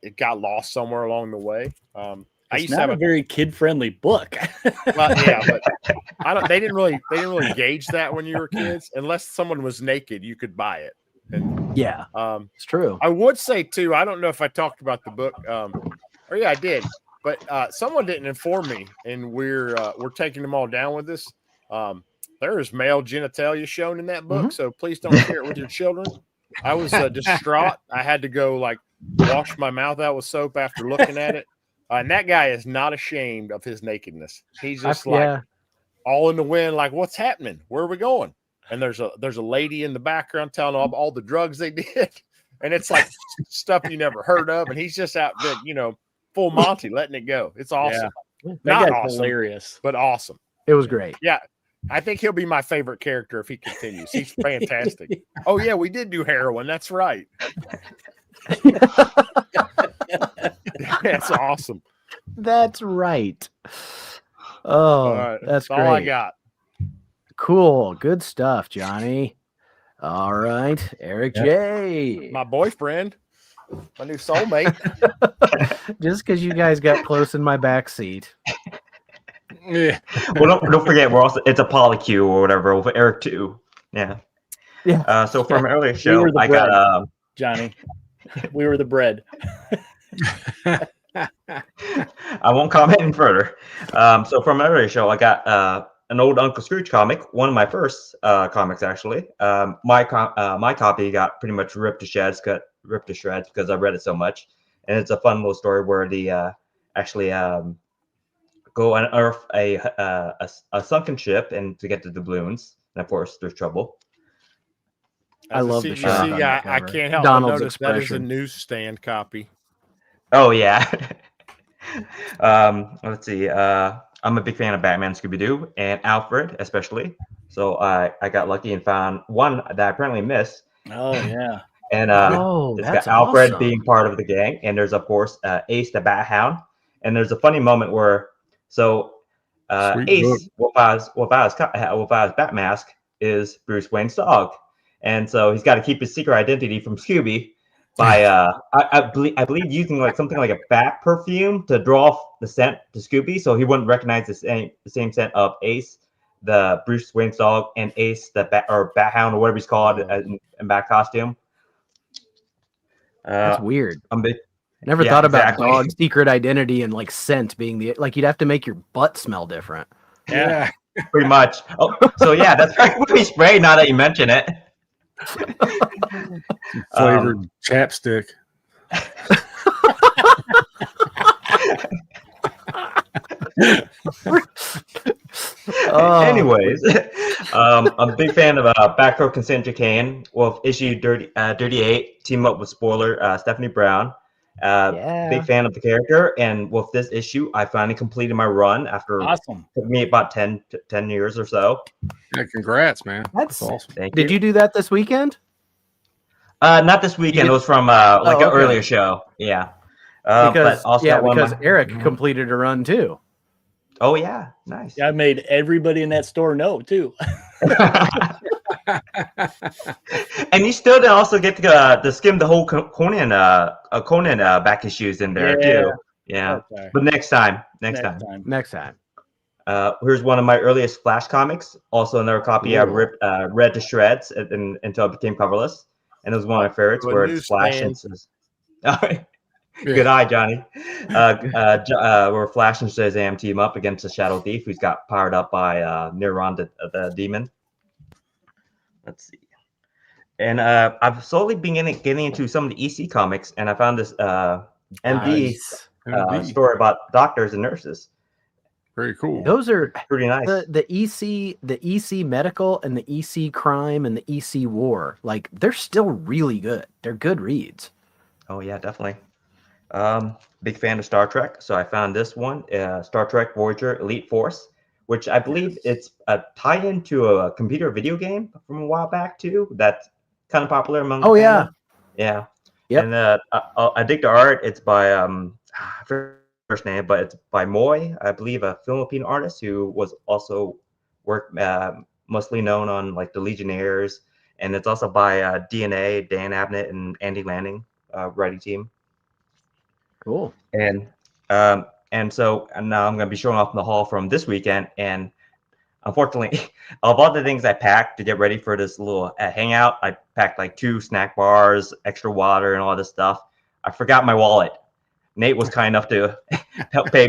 it got lost somewhere along the way. I It's used to not have a very kid-friendly book. well, yeah, but they didn't really gauge that when you were kids. Unless someone was naked, you could buy it. And Yeah, it's true. I would say too, I don't know if I talked about the book, or yeah, I did, but someone didn't inform me, and we're taking them all down with this. There is male genitalia shown in that book, so please don't share it with your children. I was distraught. I had to go like wash my mouth out with soap after looking at it. And that guy is not ashamed of his nakedness. He's just all in the wind, like, what's happening? Where are we going? And there's a lady in the background telling all the drugs they did. And it's like stuff you never heard of. And he's just out there, full Monty, letting it go. It's awesome. Yeah. Not guy's awesome, hilarious, but awesome. It was great. Yeah. I think he'll be my favorite character if he continues. He's fantastic. Oh, yeah, we did do heroin. That's right. That's awesome. That's right. Oh, right. that's great. all I got. Cool. Good stuff, Johnny. All right. Eric J. My boyfriend, my new soulmate. Just because you guys got close in my back seat. Yeah. Well, don't forget, it's a polycule or whatever with Eric too. Yeah. Yeah. So from an earlier show, I bread, got Johnny. We were the bread. I won't comment any further. So from an earlier show, I got an old Uncle Scrooge comic, one of my first comics actually. My copy got pretty much ripped to shreds because I read it so much, and it's a fun little story where the actually go unearth a sunken ship and to get to the doubloons, and of course there's trouble. I love the Shark. on that I cover. can't help Donald's but notice that is a expression. newsstand copy. Oh yeah. Let's see. I'm a big fan of Batman, Scooby-Doo, and Alfred especially. So I got lucky and found one that I apparently missed. Oh yeah. And it's that's got Alfred awesome. being part of the gang, and there's of course Ace the Bat Hound, and there's a funny moment where Ace without his bat mask is Bruce Wayne's dog, and so he's got to keep his secret identity from Scooby by I believe using like something like a bat perfume to draw off the scent to Scooby, so he wouldn't recognize the same scent of Ace, the Bruce Wayne's dog, and Ace the Bat Hound or whatever he's called in bat costume. That's weird. Never thought about dog's secret identity and like scent being you'd have to make your butt smell different. Yeah. Pretty much. Oh, so yeah, that's pretty spray now that you mention it. Flavored chapstick. Anyways, I'm a big fan of Batgirl Cassandra Cain. Well, issue 38, team up with Spoiler, Stephanie Brown. Big fan of the character, and with this issue, I finally completed my run after it took me about 10 years or so. Yeah, congrats, man. That's awesome. Did you do that this weekend? Not this weekend. It was from an earlier show. Yeah. But also Eric completed a run too. Oh yeah, nice. Yeah, I made everybody in that store know too. And you still also get to skim the whole Conan back issues in there too. Yeah, okay. But next time. Here's one of my earliest Flash comics. Also another copy I read to shreds until it became coverless, and it was one of my favorites where it's Flash and says, "All right." Yeah. Good eye, Johnny. Where Flash and Shazam team up against the Shadow Thief, who's got powered up by Neron the demon. Let's see. And I've slowly been getting into some of the EC comics, and I found this MD story about doctors and nurses. Very cool. Those are pretty nice. The EC medical and the EC crime and the EC war, like they're still really good. They're good reads. Oh yeah, definitely. Big fan of Star Trek, so I found this one, Star Trek Voyager Elite Force, which I believe it's a tie-in to a computer video game from a while back too. That's kind of popular among. Oh yeah, yeah. Yep. And I dig the art. It's by first name, but it's by Moy, I believe, a Filipino artist who was also mostly known on like the Legionnaires and it's also by DNA, Dan Abnett, and Andy Lanning, writing team. Cool. And so now I'm going to be showing off in the haul from this weekend. And unfortunately, of all the things I packed to get ready for this little hangout, I packed like 2 snack bars, extra water, and all this stuff. I forgot my wallet. Nate was kind enough to help pay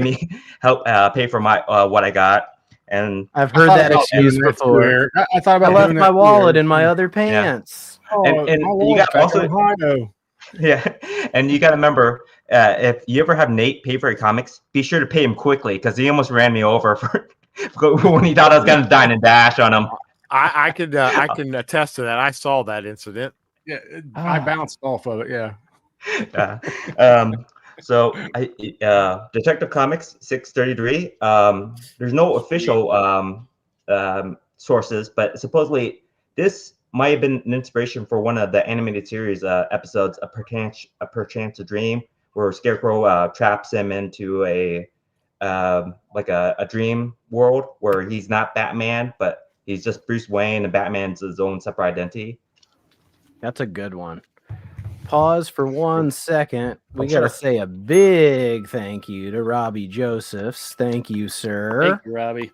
for my what I got. And I've heard that excuse before. I thought about I left doing my that wallet too. in my other pants. Oh, and my you wallet's got back in also Ohio. yeah, and you got to remember, if you ever have Nate pay for your comics, be sure to pay him quickly because he almost ran me over for when he thought I was going to dine and dash on him. I can attest to that. I saw that incident. Yeah, I bounced off of it. Yeah. So Detective Comics 633. There's no official sources, but supposedly this might have been an inspiration for one of the animated series episodes, a perchance a dream, where Scarecrow traps him into a dream world where he's not Batman, but he's just Bruce Wayne, and Batman's his own separate identity. That's a good one. Pause for 1 second. We got to Sure. say a big thank you to Robbie Josephs. Thank you, sir. Thank you, Robbie.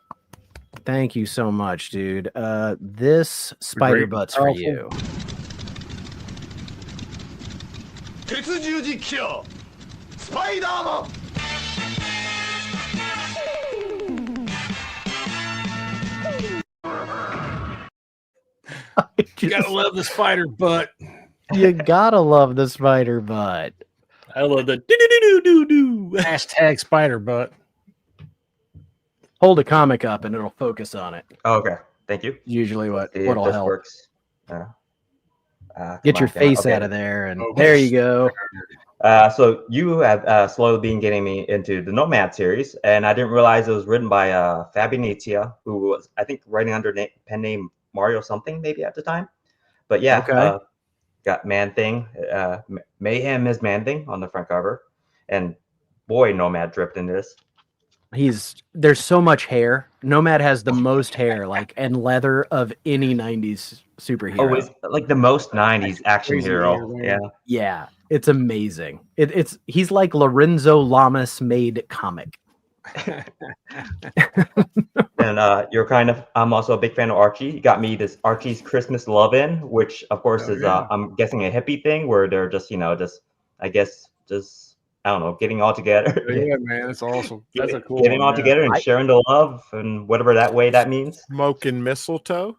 Thank you so much, dude. This spider Great, butt's for powerful. you. You gotta love the spider butt. You gotta love the spider butt. I love the do. Hashtag spider butt. Hold a comic up and it'll focus on it. Oh, okay, thank you. Usually See if what'll this help. works. Get your face okay. out of there, and Okay. there you go. So you have slowly been getting me into the Nomad series, and I didn't realize it was written by Fabianizia, who was, I think, writing under pen name Mario something maybe at the time. But yeah, Okay. got Man Thing, Mayhem is Man Thing on the front cover, and boy, Nomad dripped in this. There's so much hair. Nomad has the most hair, and leather of any 90s superhero. Oh, it's like the most 90s action Crazy hero. hair, man. Yeah. Yeah, it's amazing. He's like Lorenzo Lamas made comic. And I'm also a big fan of Archie. You got me this Archie's Christmas Lovin', which of course is I'm guessing a hippie thing where they're just I don't know, getting all together. Yeah, man, that's awesome. That's a cool getting one, all man. together and sharing the love and whatever that way that means. Smoking mistletoe.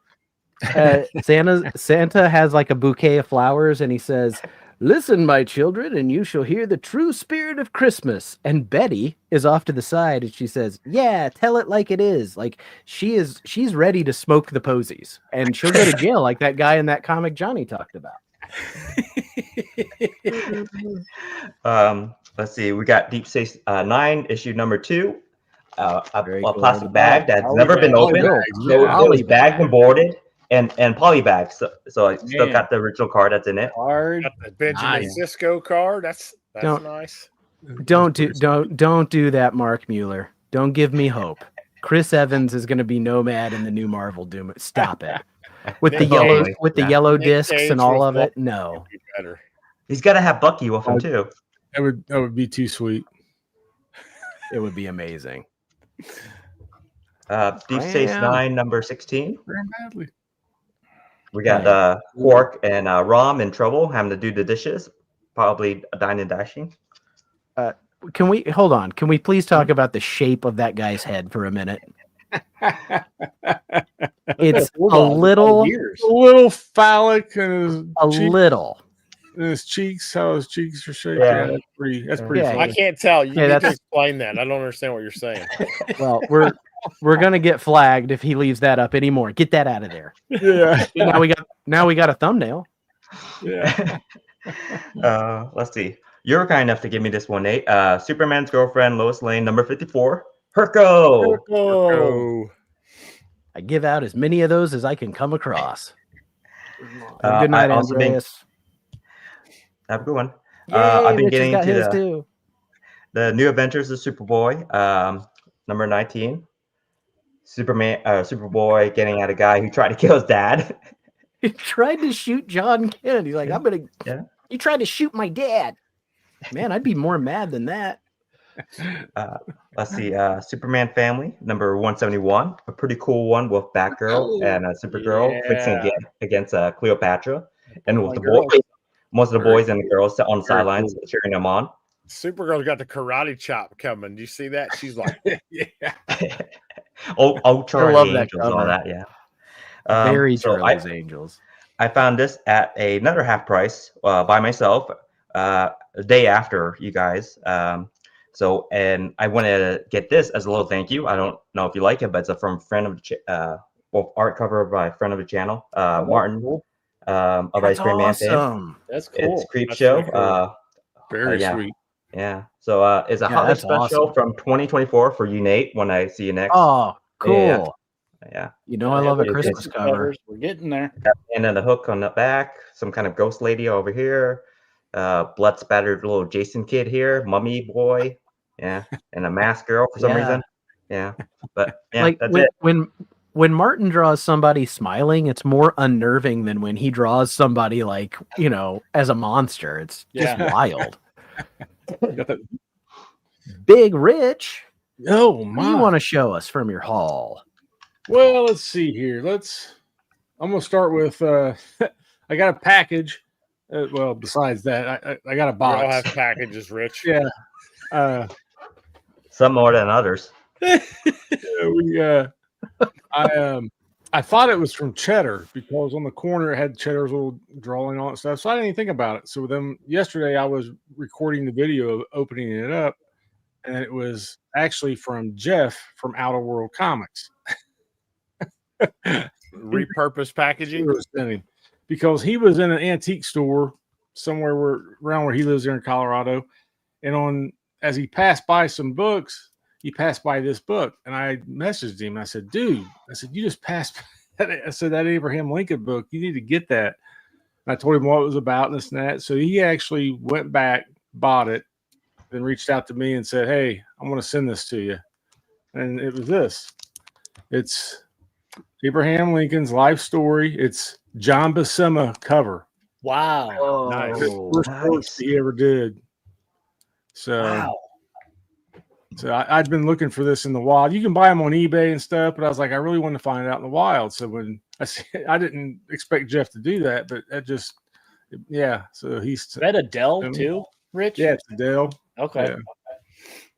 Santa has like a bouquet of flowers, and he says, "Listen, my children, and you shall hear the true spirit of Christmas." And Betty is off to the side, and she says, "Yeah, tell it like it is." Like she's ready to smoke the posies, and she'll go to jail like that guy in that comic Johnny talked about. Let's see. We got Deep Space Nine, issue number 2. Very A cool. plastic bag that's Poly never been bag. opened. Poly So it was Poly bagged bag. and boarded and poly bags. So I still Man. got the original card that's in it. Hard. Got the Benjamin Nice. Sisko card. That's Don't- nice. Don't do that, Mark Mueller. Don't give me hope. Chris Evans is going to be Nomad in the new Marvel Doom. Stop it. With the Nick yellow Cage. with the Yeah. yellow Nick discs Cage and all with of it. No. Be better. He's got to have Bucky with him too. That would be too sweet. It would be amazing. Deep Space Damn. 9, number 16. Very badly. We got Quark and Rom in trouble, having to do the dishes, probably dining and dashing. Can we hold on? Can we please talk about the shape of that guy's head for a minute? It's a little, Years. A little phallic and a little. his cheeks, how his cheeks are shaped. Yeah. Yeah, that's pretty Yeah, funny. I can't tell. You Yeah, need to that's- explain that. I don't understand what you're saying. Well, we're gonna get flagged if he leaves that up anymore. Get that out of there. Yeah. Now we got a thumbnail. Yeah. Let's see. You're kind enough to give me this one, Nate. Superman's girlfriend, Lois Lane, number 54. Herco. Oh, I give out as many of those as I can come across. Uh, Good night, I also been- Andreas. Have a good one. Yay, I've been Mitch has getting got his into too. the New Adventures of Superboy, number 19. Superboy getting at a guy who tried to kill his dad. He tried to shoot John Kennedy. Like, I'm gonna. Yeah. You tried to shoot my dad. Man, I'd be more mad than that. Let's see. Superman Family number 171, a pretty cool one with Batgirl and Supergirl fixing against Cleopatra, and with the boys, most of the boys and the girls on the sidelines cheering them on. Supergirl's got the karate chop coming. Do you see that? She's like, Ultra I love that Angels, all cover. that, yeah. Very so Charlie's Angels. I found this at another half price by myself the day after you guys. And I wanted to get this as a little thank you. I don't know if you like it, but it's from friend of the art cover by a friend of the channel, Martin of That's Ice Cream Man fame. awesome. That's cool. It's Creep That's Show. pretty cool. Very sweet. Yeah. So it's a holiday that's special awesome. from 2024 for you, Nate. When I see you next. Oh, cool. Yeah. You know, I love a It's- Christmas cover. We're getting there. And then the hook on the back, some kind of ghost lady over here, blood spattered little Jason kid here, mummy boy, yeah, and a mask girl for some reason, yeah. But yeah, Like that's it. when Martin draws somebody smiling, it's more unnerving than when he draws somebody like, you know, as a monster. It's just wild. Big Rich, Oh what do my! you want to show us from your haul? Well, let's see here. I'm gonna start with. I got a package. Well, besides that, I got a we all box. have packages, Rich. Yeah. Some more than others. I thought it was from Cheddar because on the corner it had Cheddar's little drawing on it and stuff. So I didn't even think about it. So then yesterday I was recording the video of opening it up, and it was actually from Jeff from Outer World Comics. Repurposed packaging. Because he was in an antique store somewhere around where he lives there in Colorado, and as he passed by some books, he passed by this book, and I messaged him. I said, "Dude," I said, "you just passed." I said, "That Abraham Lincoln book, you need to get that." And I told him what it was about and this and that. So he actually went back, bought it, then reached out to me and said, "Hey, I'm going to send this to you." And it was this. It's Abraham Lincoln's life story. It's John Buscema cover. Wow. Nice. First book he ever did. So, Wow. so I'd been looking for this in the wild. You can buy them on eBay and stuff, but I was like, I really wanted to find it out in the wild. So when I didn't expect Jeff to do that, but that just, yeah. So he's Is that a Dell too, Rich? Yeah, it's Adele. Okay.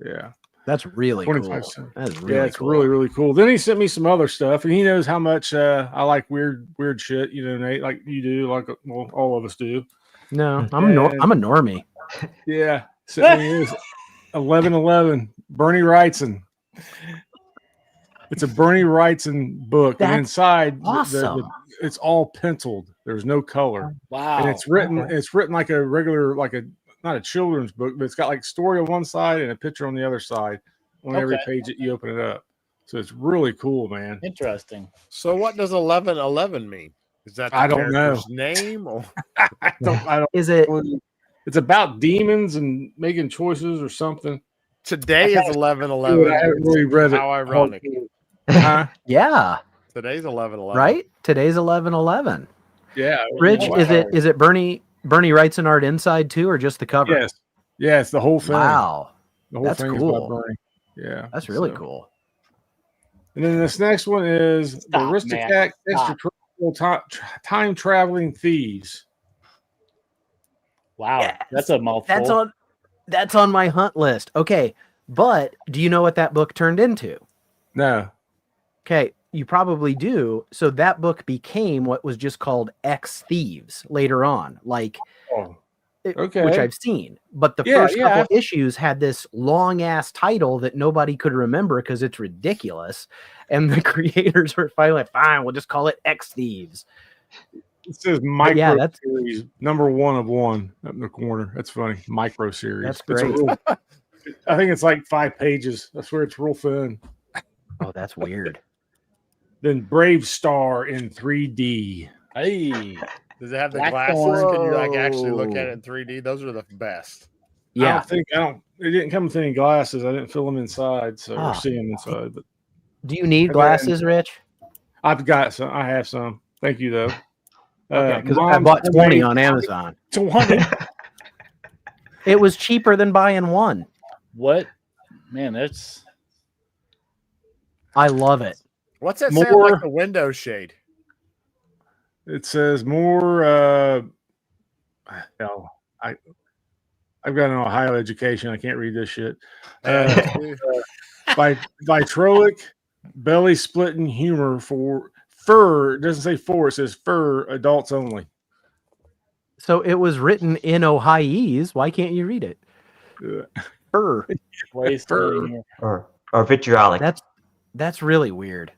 Yeah. That's really 25 cool. cents. That is really It's cool. really, really cool. Then he sent me some other stuff, and he knows how much I like weird shit, you know, Nate, like you do, like well, all of us do. No, I'm a normie. Yeah. Sent me his 1111 Bernie Wrightson. It's a Bernie Wrightson book, That's and inside awesome. it's all penciled. There's no color, Wow. and it's written like a regular, like a not a children's book, but it's got like story on one side and a picture on the other side on every page that you open it up. So it's really cool, man. Interesting. So what does 1111 mean? Is that the I don't know. character's name? Or I don't. Is it? It's about demons and making choices or something. today is I 1111. haven't really read it. How ironic. Huh? Yeah, Today's 1111. right. Today's 11/11. Yeah. Rich, Wow. is it Bernie Wrightson art inside too, or just the cover? Yes. Yeah, it's the whole thing. Wow, The whole that's thing cool. is by Bernie. Yeah. that's really So- cool. And then this next one is Stop, the man. Aristocat Stop. Extraterrestrial Time Traveling Thieves. Wow. Yes. That's a mouthful. That's on my hunt list. Okay, but do you know what that book turned into? No. Okay, you probably do. So that book became what was just called X Thieves later on, like Oh. which Okay. I've seen. But the Yeah, first yeah, couple issues had this long ass title that nobody could remember because it's ridiculous. And the creators were finally like, fine, we'll just call it X Thieves. It says micro yeah, that's- series, number 1 of 1 up in the corner. That's funny. Micro series. That's It's a great. real- I think it's like 5 pages. I swear it's real thin. Oh, that's weird. Then Brave Star in 3D. Hey. Does it have the Black glasses? Thorn. Can you like actually look at Whoa. it in 3D? Those are the best. Yeah. It didn't come with any glasses. I didn't fill them inside, so Ah. or see them inside. But Do you need Okay. glasses, Rich? I've got some. I have some. Thank you though. Okay, because I bought 20 on Amazon. 20. It was cheaper than buying one. What? Man, that's. I love it. What's that sound More- like the window shade? It says more. No, I've got an Ohio education. I can't read this shit. Vitrolic belly splitting humor for fur. It doesn't say for. It says fur adults only. So it was written in Ohioese. Why can't you read it? Fur. Fur. Or vitriolic. That's really weird.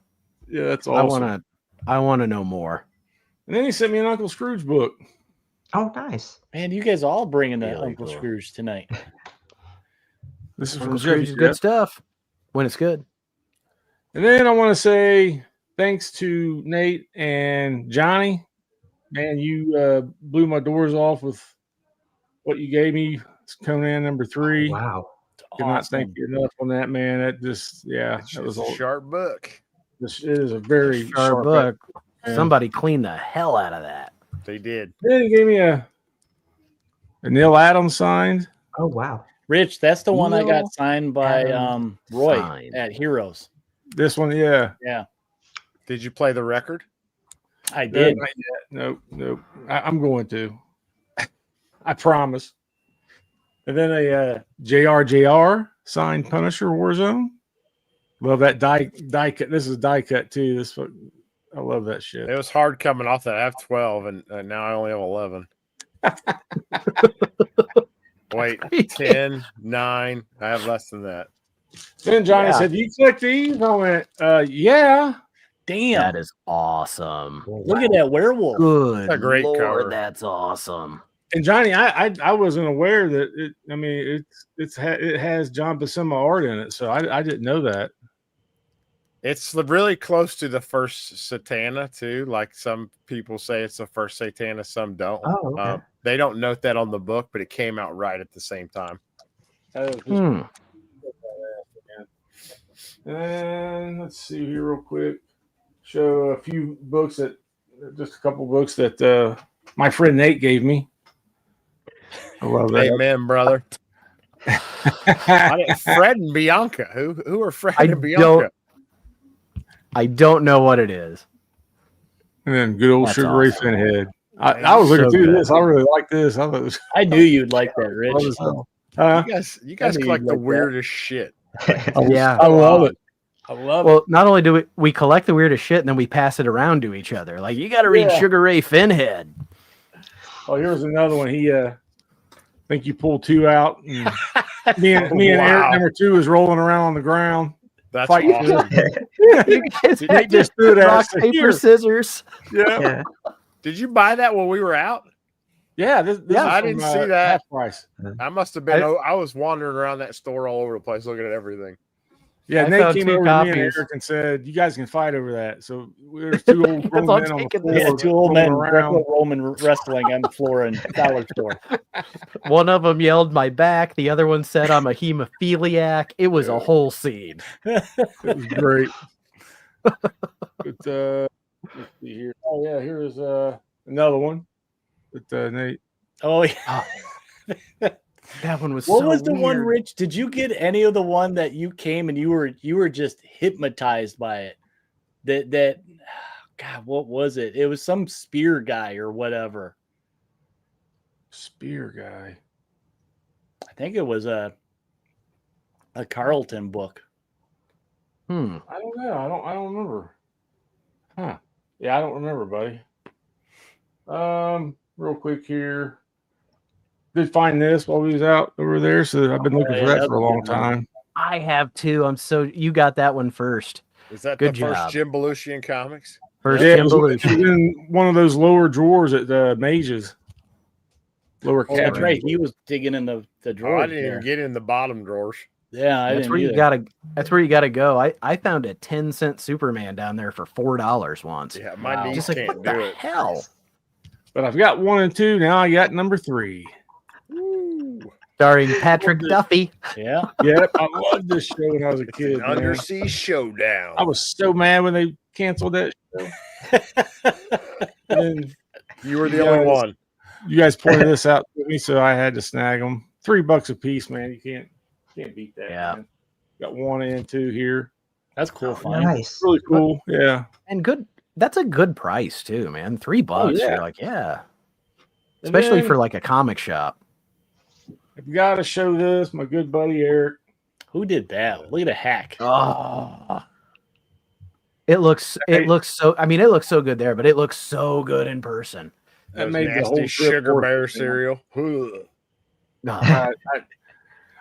Yeah, that's awesome. I wanna know more. And then he sent me an Uncle Scrooge book. Oh, nice. Man, you guys all bringing that Really Uncle cool. Scrooge tonight. This is from Uncle Scrooge Jeffy. is good stuff when it's good. And then I want to say thanks to Nate and Johnny. Man, you blew my doors off with what you gave me. It's Conan number 3. Wow. Cannot thank you enough on that, man. That just, that was a sharp book. This is a very Sharp book. Somebody cleaned the hell out of that. They did. Then he gave me a Neil Adams signed. Oh, wow. Rich, that's the one I Neil got signed by Adams Roy signed. at Heroes. This one, yeah. Yeah, Did you play the record? I did. Not yet. Nope. I'm going to. I promise. And then a JRJR signed Punisher Warzone. Love that die cut. This is die cut too. I love that shit. It was hard coming off that. I have 12, and now I only have 11. Wait, 10, 9. I have less than that. Then Johnny said, "You click these?" I went, "Yeah." Damn, That is awesome. look at that werewolf. Good. That's a great Lord, cover. that's awesome. And Johnny, I wasn't aware that it. I mean, it has John Buscema art in it, so I didn't know that. It's really close to the first Satana, too. Like some people say it's the first Satana, some don't. Oh, okay. They don't note that on the book, but it came out right at the same time. And let's see here real quick. Show a few books just a couple books that my friend Nate gave me. I love that. Amen, brother. Fred and Bianca. Who are Fred and Bianca? I don't know what it is. And then good old That's Sugar Ray awesome. Finhead. I was looking So through good. this. I really like this. I thought it was, I knew you'd like that, Rich. You guys collect the weirdest shit. Yeah. I love it. I love Well, not only do we collect the weirdest shit, and then we pass it around to each other. Like, you got to read Yeah. Sugar Ray Finhead. Oh, here's another one. He think you pull 2 out. And me and Eric number 2 is rolling around on the ground. That's Fight. awesome. You guys He had just to threw it at rock, us. paper, Here. scissors. Yeah. Yeah. Did you buy that when we were out? Yeah, this I is didn't from, see that. Half Price. I must have been. I was wandering around that store all over the place looking at everything. Yeah, I Nate found came 2 over to me and copies. Eric and said, "You guys can fight over that." So there's 2 old grown on men on the taking floor. this. Yeah, 2 old men rolling around. Greco-Roman wrestling on the floor in dollar store. One of them yelled my back. The other one said I'm a hemophiliac. It was a whole scene. It was great. But let's see here. Oh yeah, here's another one. With Nate. Oh yeah. That one was What so was the one, weird. Rich? Did you get any of the one that you came and you were just hypnotized by it? That God, what was it? It was some spear guy or whatever. Spear guy. I think it was a Carlton book. I don't know. I don't remember. Huh. Yeah, I don't remember, buddy. Real quick here. Did find this while we was out over there, so I've been looking for that for a long time. I have too. You got that one first. Is that Good the job. first Jim Belushi in comics? First Yeah, it Jim was Belushi. in one of those lower drawers at the Mages. Lower Oh, that's cabinet. right. He was digging in the Oh, drawer. I didn't even get in the bottom drawers. Yeah, I That's didn't where you either. gotta. That's where you gotta go. I found a 10-cent Superman down there for $4 once. Yeah, my Wow. knees Just like, can't what do the it. hell? But I've got 1 and 2. Now I got number 3. Starring Patrick Duffy. Yeah. Yep, I loved this show when I was a kid. man. Undersea Showdown. I was so mad when they canceled that show. And You were the only one. You guys pointed this out to me, so I had to snag them. $3 a piece, man. You can't beat that. Yeah. Man. Got 1 and 2 here. That's cool. Fine. Nice. Really cool. Yeah. And good. That's a good price too, man. $3. yeah. You're like, yeah. And Especially then for like a comic shop. I've got to show this. My good buddy Eric. Who did that? Look at the hack. Oh. It looks so. I mean, it looks so good there, but it looks so good in person. That Those made the nasty whole trip sugar worth bear it, cereal. Ugh. Oh,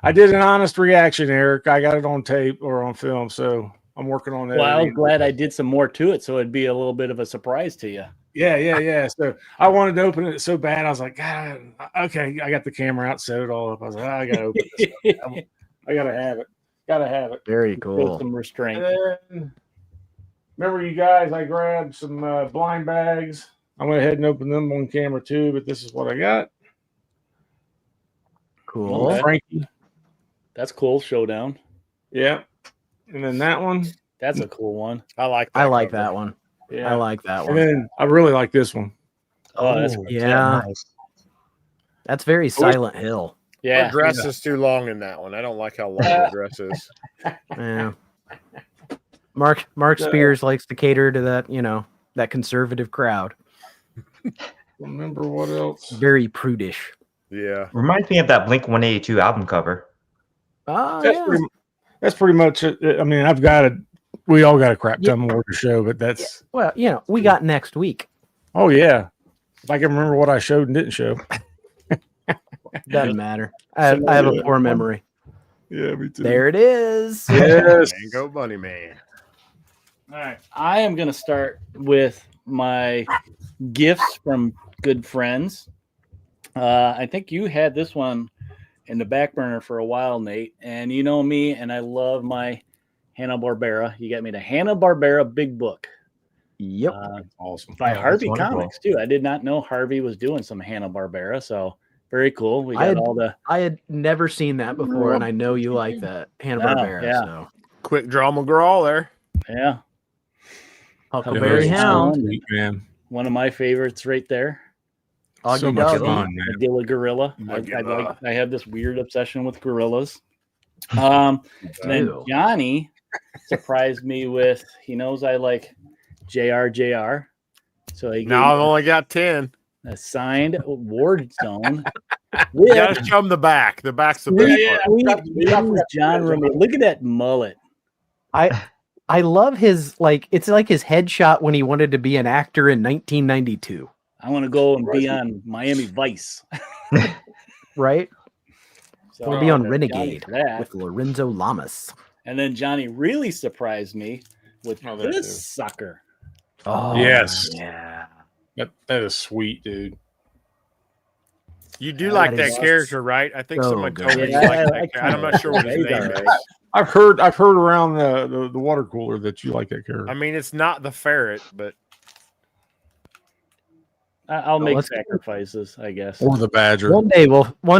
I did an honest reaction, Eric. I got it on tape or on film, so I'm working on that. Well, I was glad I did some more to it, so it'd be a little bit of a surprise to you. Yeah. So I wanted to open it so bad. I was like, God, okay. I got the camera out, set it all up. I was like, I gotta open this. I gotta have it. Gotta have it. very Build cool. some restraint. And then, remember, you guys, I grabbed some blind bags. I went ahead and opened them on camera too, but this is what I got. Cool. Okay. Frankie. That's cool. Showdown. Yeah. And then that one. That's a cool one. I like that. I like cover. that one. Yeah. I like that And one. then I really like this one. Oh, that's Yeah. Nice. That's very Silent Hill. Her yeah. dress is too long in that one. I don't like how long the dress is. Yeah. Mark Spears likes to cater to that, that conservative crowd. Remember what else? Very prudish. Yeah. Reminds me of that Blink 182 album cover. Oh, That's pretty much it. I mean, we all got a crap ton more to show, but that's Well, we got next week. oh yeah. If I can remember what I showed and didn't show. Doesn't matter. I have a poor memory. Yeah, me too. There it is. Yes. Mango Bunny Man. All right. I am going to start with my gifts from good friends. I think you had this one in the back burner for a while, Nate. And you know me, and I love my Hanna-Barbera. You got me the Hanna-Barbera Big Book. Yep. Awesome. By Oh, that's Harvey wonderful. Comics, too. I did not know Harvey was doing some Hanna-Barbera, so very cool. We I got had- all the... I had never seen that before, and I know you like that Hanna-Barbera. Oh, yeah. So Quick draw McGraw there. Yeah. Huckleberry Yeah, Hound, Sweet, man. One of my favorites right there. Augie So much Doggy. fun, man. Magilla Gorilla. Magilla. I have this weird obsession with gorillas. And then Ew. Johnny surprised me with, he knows I like JRJR. So he gave Now I've me only got 10. a signed Ward Zone. You gotta show them the back. The back's the best part. John Romero. Look at that mullet. I love his it's like his headshot when he wanted to be an actor in 1992, I want to go and be on Miami Vice. right? So Or be on Johnny Renegade for that. with Lorenzo Lamas. And then Johnny really surprised me with Oh, that this too. sucker. Oh Yes. yeah. That is sweet, dude. You do That like is that character, right? I think so someone good. told me you Yeah, like I that like character. I'm not sure what his He's name all is. right. I've heard around the water cooler that you like that character. I mean, it's not the ferret, but I'll make let's- sacrifices, I guess. or the badger. One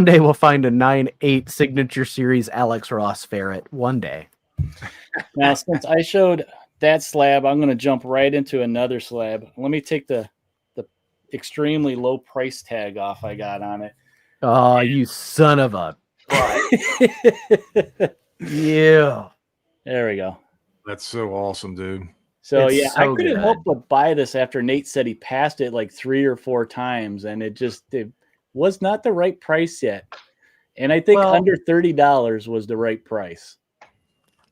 day we'll find a 9/8 signature series Alex Ross ferret. One day. Now, since I showed that slab, I'm going to jump right into another slab. Let me take the extremely low price tag off I got on it. Oh, you son of a. Yeah. There we go. That's so awesome, dude. So It's yeah, I so couldn't good. help but buy this after Nate said he passed it like 3 or 4 times, and it was not the right price yet. And I think Well- under $30 was the right price.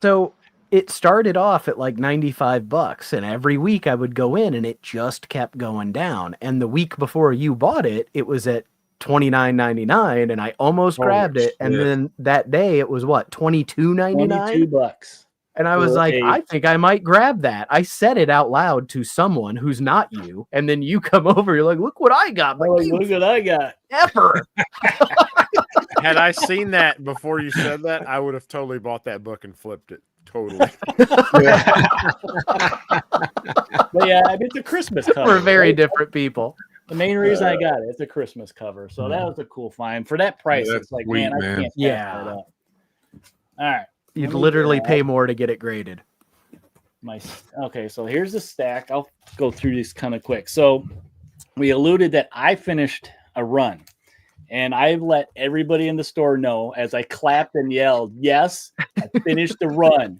So it started off at like $95, and every week I would go in and it just kept going down. And the week before you bought it, it was at $29.99, and I almost Holy grabbed it. And shit. then that day it was what, $22.99? $22. And I was for like, a- I think I might grab that. I said it out loud to someone who's not you, and then you come over. You're like, look what I got. I'm Oh, like, look you what I got. effer. had I seen that before you said that, I would have totally bought that book and flipped it. Totally. But yeah, I mean, it's a Christmas cover. We're very right? different people. The main reason I got it, it's a Christmas cover. So that was a cool find. For that price, that's it's like, sweet, man, I man. can't pass Yeah. that up. All right. You'd Let me literally grab pay more to get it graded. Okay, so here's the stack. I'll go through these kind of quick. So we alluded that I finished a run. And I let everybody in the store know as I clapped and yelled, yes, I finished the run.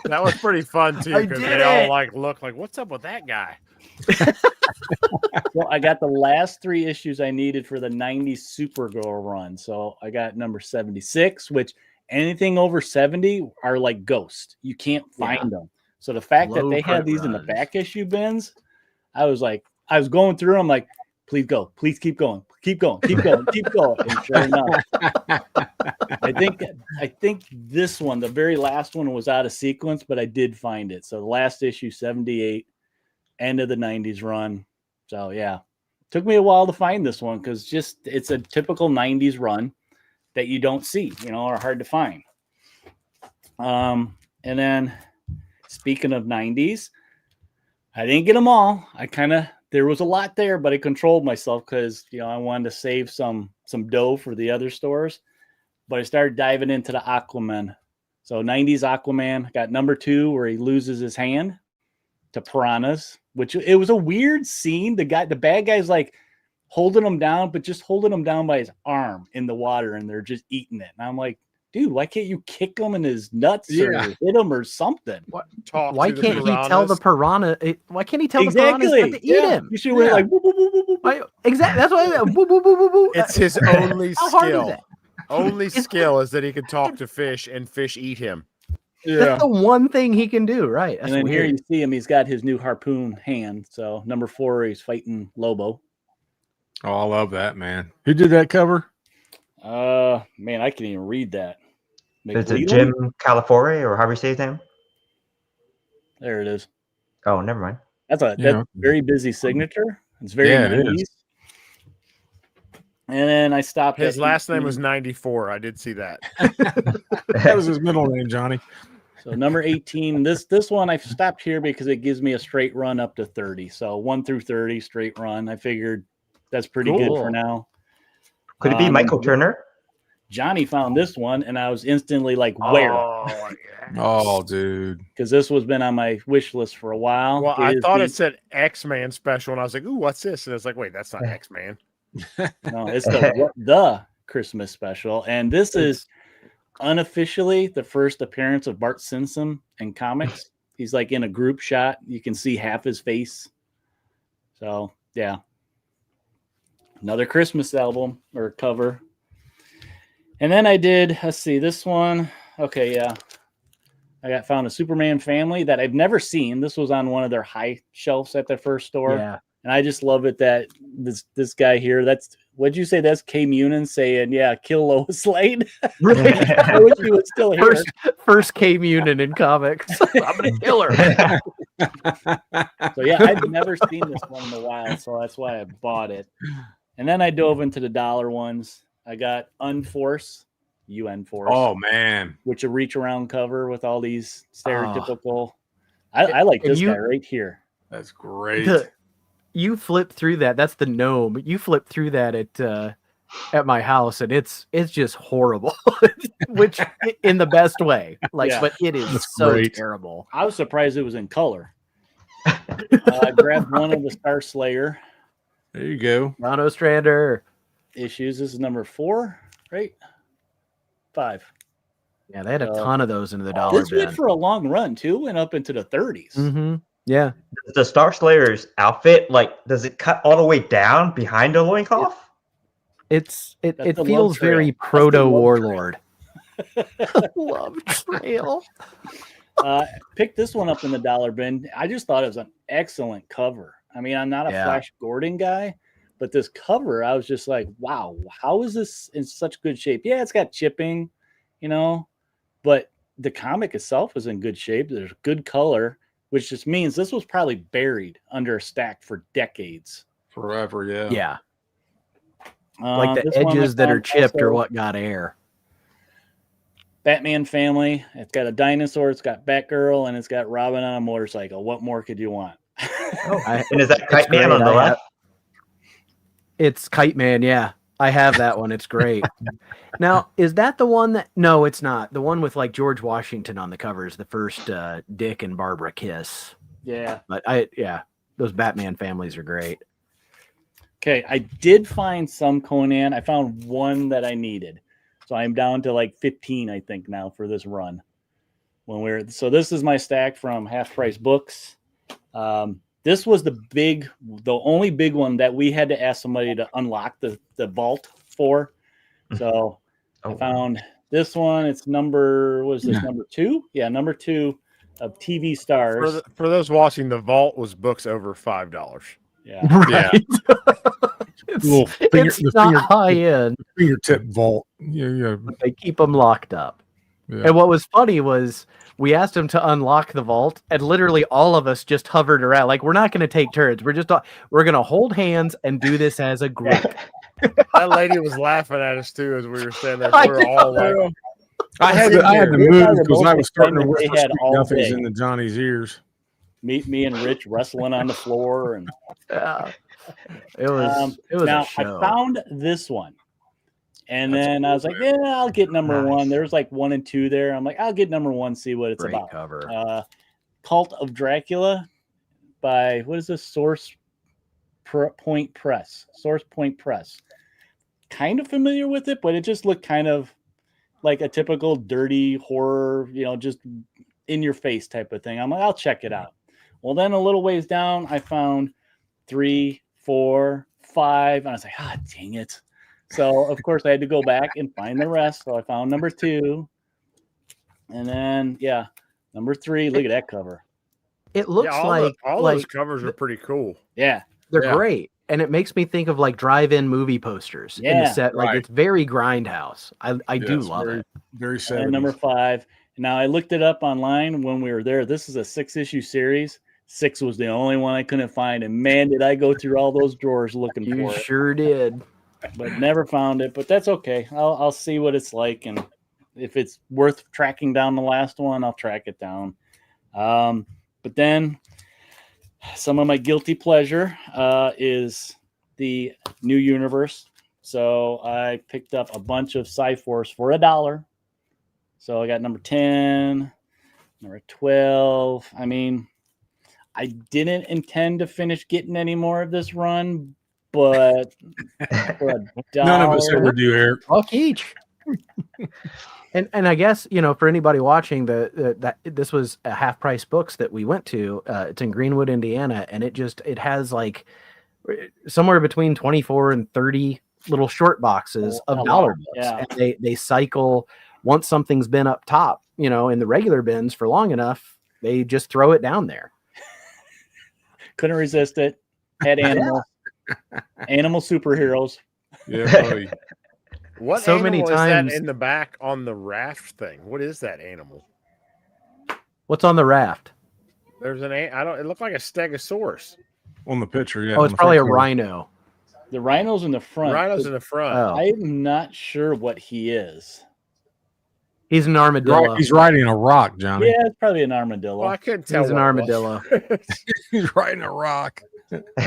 That was pretty fun too, I because did they all it. like look like, what's up with that guy? Well, I got the last 3 issues I needed for the 90s Supergirl run. So I got number 76, which anything over 70 are like ghost. You can't find them. So the fact that Low they had print these in the runs. back issue bins, I was going through them like, please go, please keep going, keep going, keep going, keep going. And sure enough, I think this one, the very last one, was out of sequence, but I did find it. So the last issue, 78, end of the 90s run. So yeah, took me a while to find this one because it's a typical 90s run that you don't see, or hard to find. And then speaking of 90s, I didn't get them all. There was a lot there, but I controlled myself because, I wanted to save some dough for the other stores. But I started diving into the Aquaman. So 90s Aquaman, got number 2 where he loses his hand to piranhas, which it was a weird scene. The bad guy's like holding him down, but just holding him down by his arm in the water, and they're just eating it. And I'm like, dude, why can't you kick him in his nuts or hit him or something? Why can't he tell the piranha? Why can't he tell the piranhas not to eat him? You should went like, boop, boop, boop, boop, boop. Exactly. That's why. Boo, boo, boo, boo, boo. It's his only How hard is skill. that? Only skill is that he can talk to fish and fish eat him. That's the one thing he can do, right? That's and then weird. Here you see him. He's got his new harpoon hand. So number 4, he's fighting Lobo. Oh, I love that, man. Who did that cover? Man, I can't even read that. Is it Jim Calafiore or however you say his name? There it is. Oh, never mind. That's a very busy signature. It's very 90s. And then I stopped. His last name was 94. I did see that. That was his middle name, Johnny. So number 18. This one I stopped here because it gives me a straight run up to 30. So 1 through 30 straight run. I figured that's pretty good for now. Could it be Michael Turner? Johnny found this one, and I was instantly like, "Where?" Oh, dude! Because this was been on my wish list for a while. Well, I thought it said X-Man special, and I was like, "Ooh, what's this?" And it's like, "Wait, that's not X-Man." No, it's the Christmas special, and this is unofficially the first appearance of Bart Simpson in comics. He's like in a group shot. You can see half his face. So yeah, another Christmas album or cover. And then I did, let's see, this one. Okay, yeah. I found a Superman family that I've never seen. This was on one of their high shelves at their first store. Yeah. And I just love it that this guy here, what'd you say? That's K Munin saying, yeah, kill Lois Lane. I wish he was still here. First K Munin in comics. I'm going to kill her. So yeah, I've never seen this one in a while. So that's why I bought it. And then I dove into the dollar ones. I got Unforce, UN Force. Oh man, which a reach around cover with all these stereotypical. I like this guy right here. That's great. You flip through that. That's the gnome. You flip through that at my house, and it's just horrible, which in the best way. But it is great. Terrible. I was surprised it was in color. I grabbed one of the Star Slayer. There you go, Mono Strander. Issues. This is number 4, right? 5. Yeah, they had a ton of those into the dollar bin. This went for a long run too, went up into the 30s. Mm-hmm. Yeah. The Star Slayer's outfit, does it cut all the way down behind the loincloth? It feels very proto Warlord. Love trail. Picked this one up in the dollar bin. I just thought it was an excellent cover. I mean, I'm not a Flash Gordon guy. But this cover, I was just like, wow, how is this in such good shape? Yeah, it's got chipping, but the comic itself is in good shape. There's good color, which just means this was probably buried under a stack for decades. Forever, yeah. Yeah. Like the edges that are chipped are what got air. Batman family. It's got a dinosaur, it's got Batgirl, and it's got Robin on a motorcycle. What more could you want? And is that Kite Man on the left? It's Kite Man, yeah. I have that one. It's great. Now, is that the one that... No, it's not. The one with George Washington on the cover is the first Dick and Barbara kiss. Yeah. But those Batman families are great. Okay, I did find some Conan. I found one that I needed. So I'm down to like 15, I think, now for this run. So this is my stack from Half Price Books. This was the only big one that we had to ask somebody to unlock the vault for. So I found this one. It's number 2? Yeah, number 2 of TV stars. For those watching, the vault was books over $5. Yeah. Right. it's not high end. Fingertip vault. Yeah. But they keep them locked up. Yeah. And what was funny was we asked him to unlock the vault, and literally all of us just hovered around. Like, we're not going to take turns. We're going to hold hands and do this as a group. That lady was laughing at us too as we were standing there. We were all like, I had to move because I was starting to They whisper had all nothings day. into Johnny's ears. Me and Rich wrestling on the floor, and It was now a show. I found this one, and then I was like, yeah, I'll get number 1. There's like 1 and 2 there. I'm like, I'll get number 1, see what it's Great about. cover. Cult of Dracula by what is this? Source Point Press. Kind of familiar with it, but it just looked kind of like a typical dirty horror, just in your face type of thing. I'm like, I'll check it out. Well, then a little ways down, I found 3, 4, 5, and I was like, dang it. So of course I had to go back and find the rest. So I found number 2, and then number 3. Look at that cover. It looks all those covers are pretty cool. Yeah, they're great, and it makes me think of like drive-in movie posters in the set. Like it's very Grindhouse. I do love it. Very 70s. And number 5. Now I looked it up online when we were there. This is a 6-issue series. 6 was the only one I couldn't find, and man, did I go through all those drawers looking You for it. sure did. But never found it. But that's okay. I'll see what it's like, and if it's worth tracking down the last one, I'll track it down. But then some of my guilty pleasure is the New Universe. So I picked up a bunch of Cyforce for $1. So I got number 10, number 12. I mean, I didn't intend to finish getting any more of this run, but for $1, None of us ever do, Eric. Buck each. And I guess, for anybody watching, that this was a Half Price Books that we went to. It's in Greenwood, Indiana, and it has like somewhere between 24 and 30 little short boxes of dollar books. Yeah. And they cycle once something's been up top, in the regular bins for long enough, they just throw it down there. Couldn't resist it. Had animals. Animal superheroes. Yeah, buddy. What So animal many is times- that in the back on the raft thing? What is that animal? What's on the raft? There's it looked like a stegosaurus. On the picture, yeah. Oh, it's probably a rhino. The rhino's in the front. Rhino's in the front. Oh, I'm not sure what he is. he's an armadillo. He's riding a rock, Johnny. Yeah, it's probably an armadillo. Well, I couldn't tell. He's an what it armadillo. was. He's riding a rock.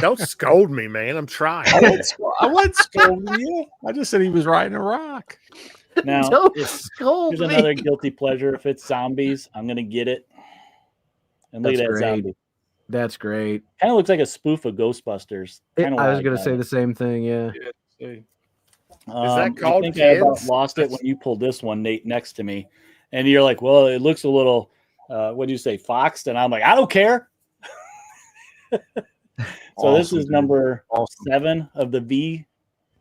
Don't scold me, man. I'm trying. I wasn't scolding you. I just said he was riding a rock. Now, Don't if- scold here's me. another guilty pleasure. If it's zombies, I'm gonna get it. And look That's at that great. zombie. That's great. Kind of looks like a spoof of Ghostbusters. Kinda I was like going to that. say the same thing. Yeah. that called I think I about kids? lost it when you pulled this one, Nate, next to me, and you're like, "Well, it looks a little, what do you say, foxed?" And I'm like, "I don't care." So this Awesome, is dude. number Awesome. 7 of the V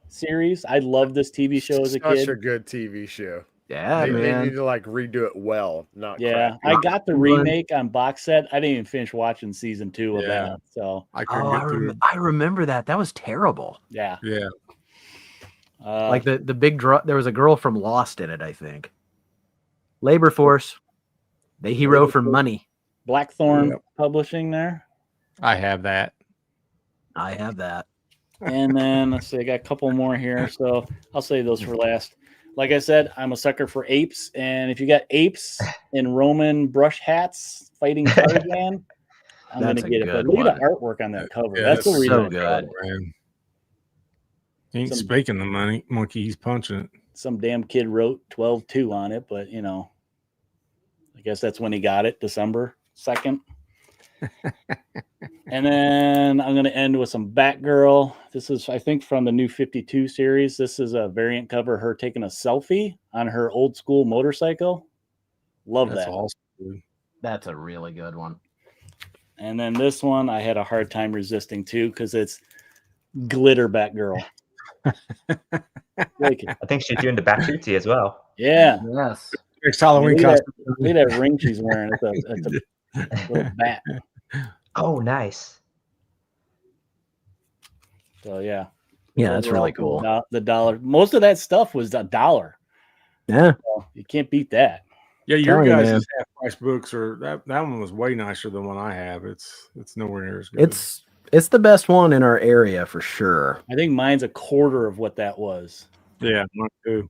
series. I loved this TV show as a Such kid. a good TV show. Yeah, They man. need to redo it well, not Yeah, crap. I got the remake on box set. I didn't even finish watching season 2 of Yeah. that. So I couldn't Oh, get through. I remember that. That was terrible. yeah, Yeah. Like the big draw. There was a girl from Lost in it, I think. Labor Force. The hero for money. Blackthorn Yep. Publishing there. I have that. I have that. And then let's see, I got a couple more here. So I'll save those for last. Like I said, I'm a sucker for apes. And if you got apes in Roman brush hats fighting Tarzan, I'm going to That's a get it. But good look at the one. artwork on that cover. Yeah, that's the that's reason. so I good. tried it. Man. He ain't Some- speaking the money monkey, he's punching it. Some damn kid wrote 12-2 on it, but I guess that's when he got it, December 2nd. And then I'm going to end with some Batgirl. This is, I think, from the new 52 series. This is a variant cover, her taking a selfie on her old school motorcycle. Love That's that. awesome, dude. That's a really good one. And then this one I had a hard time resisting too, because it's glitter Batgirl. Like, I think she's doing the Batucci as well. yeah. Yes. Next Halloween Look at costume. Look at that ring she's wearing. It's a little bat. Oh, nice. So yeah. Yeah, that's really Overall, cool. The dollar. Most of that stuff was $1. Yeah. So you can't beat that. Yeah, your Telling you, guys' man. half price books are that one was way nicer than one I have. It's nowhere near as good. It's the best one in our area for sure. I think mine's a quarter of what that was. Yeah, mine too.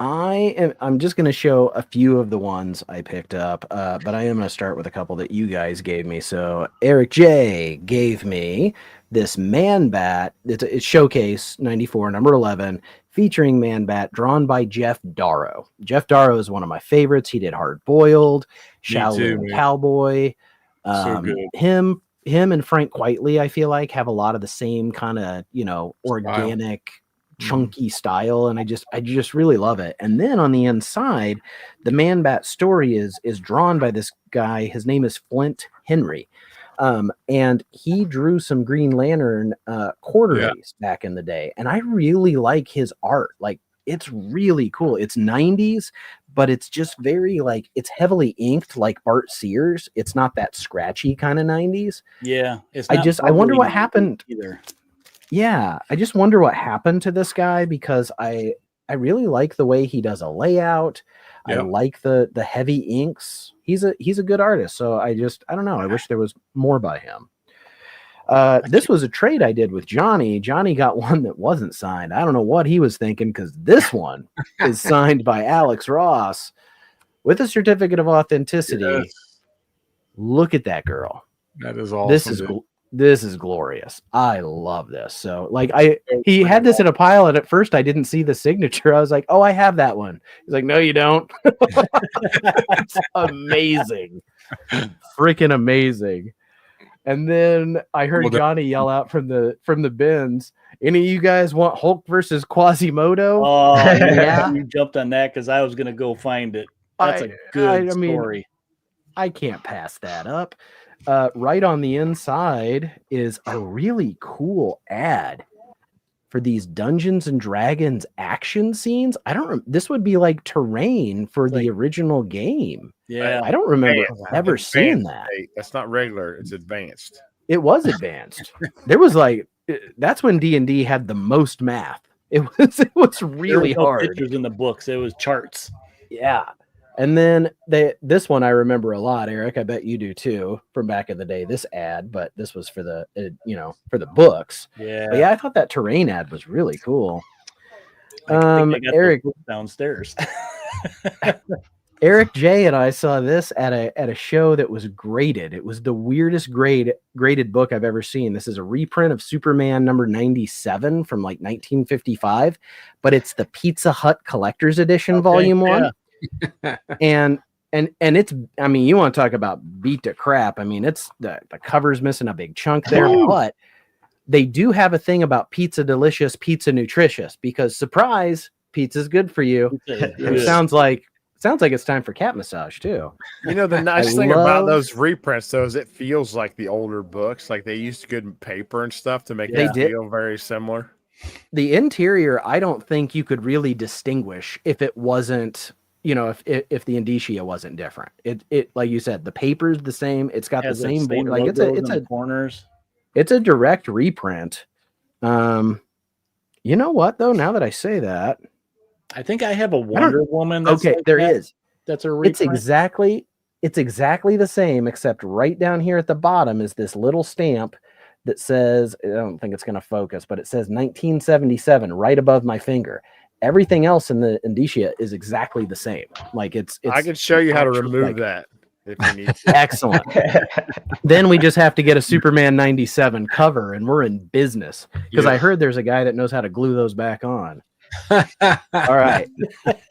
I'm just going to show a few of the ones I picked up, but I am going to start with a couple that you guys gave me. So Eric J gave me this Man Bat. It's Showcase 94, number 11, featuring Man Bat, drawn by Jeff Darrow. Jeff Darrow is one of my favorites. He did Hard Boiled, Shaolin man. Cowboy. So good. Him and Frank Quitely, I feel like, have a lot of the same kind of, organic, chunky style, and I just really love it. And then on the inside, the Man Bat story is drawn by this guy. His name is Flint Henry, and he drew some Green Lantern quarterlies back in the day, and I really like his art. Like, it's really cool. It's 90s, but it's just very it's heavily inked like Bart Sears. It's not that scratchy kind of 90s. Yeah, it's. I wonder what happened either. Yeah, I just wonder what happened to this guy, because I really like the way he does a layout. Yep. I like the heavy inks. He's a good artist. So I don't know. I wish there was more by him. This was a trade I did with Johnny. Johnny got one that wasn't signed. I don't know what he was thinking, because this one is signed by Alex Ross with a certificate of authenticity. Yes. Look at that girl. That is awesome. This is glorious. I love this. So he had this in a pile, and at first I didn't see the signature. I was like, oh, I have that one. He's like, no, you don't. It's amazing. Freaking amazing. And then I heard Johnny yell out from the bins, any of you guys want Hulk versus Quasimodo? Oh, yeah. You jumped on that because I was going to go find it. That's a good story. I can't pass that up. Right on the inside is a really cool ad for these Dungeons and Dragons action scenes. This would be like terrain for the original game. Yeah. I don't remember ever seeing that. That's not regular. It's advanced. It was advanced. There was that's when D&D had the most math. It was really hard. Pictures in the books. It was charts. Yeah. And then this one I remember a lot, Eric. I bet you do too, from back in the day. This ad, but this was for the for the books. Yeah, but yeah. I thought that terrain ad was really cool. Eric downstairs. Eric J and I saw this at a show that was graded. It was the weirdest graded book I've ever seen. This is a reprint of Superman number 97 from 1955, but it's the Pizza Hut Collector's Edition, volume 1. and it's, you want to talk about beat to crap. It's the cover's missing a big chunk there, but they do have a thing about pizza delicious, pizza nutritious, because surprise, pizza's good for you. It sounds like it's time for cat massage too. The nice thing about those reprints though is it feels like the older books, like they used good paper and stuff to make it feel very similar. The interior, I don't think you could really distinguish if it wasn't, if the indicia wasn't different. It like you said, the paper's the same. It's got the same board. Like it's a corners. It's a direct reprint. You know what though? Now that I say that, I think I have a Wonder Woman. That's there is. That's a reprint. It's exactly the same, except right down here at the bottom is this little stamp that says, I don't think it's going to focus, but it says 1977 right above my finger. Everything else in the indicia is exactly the same. Like it's I can show you how to remove that if you need to. Excellent. Then we just have to get a Superman 97 cover and we're in business, because I heard there's a guy that knows how to glue those back on. All right.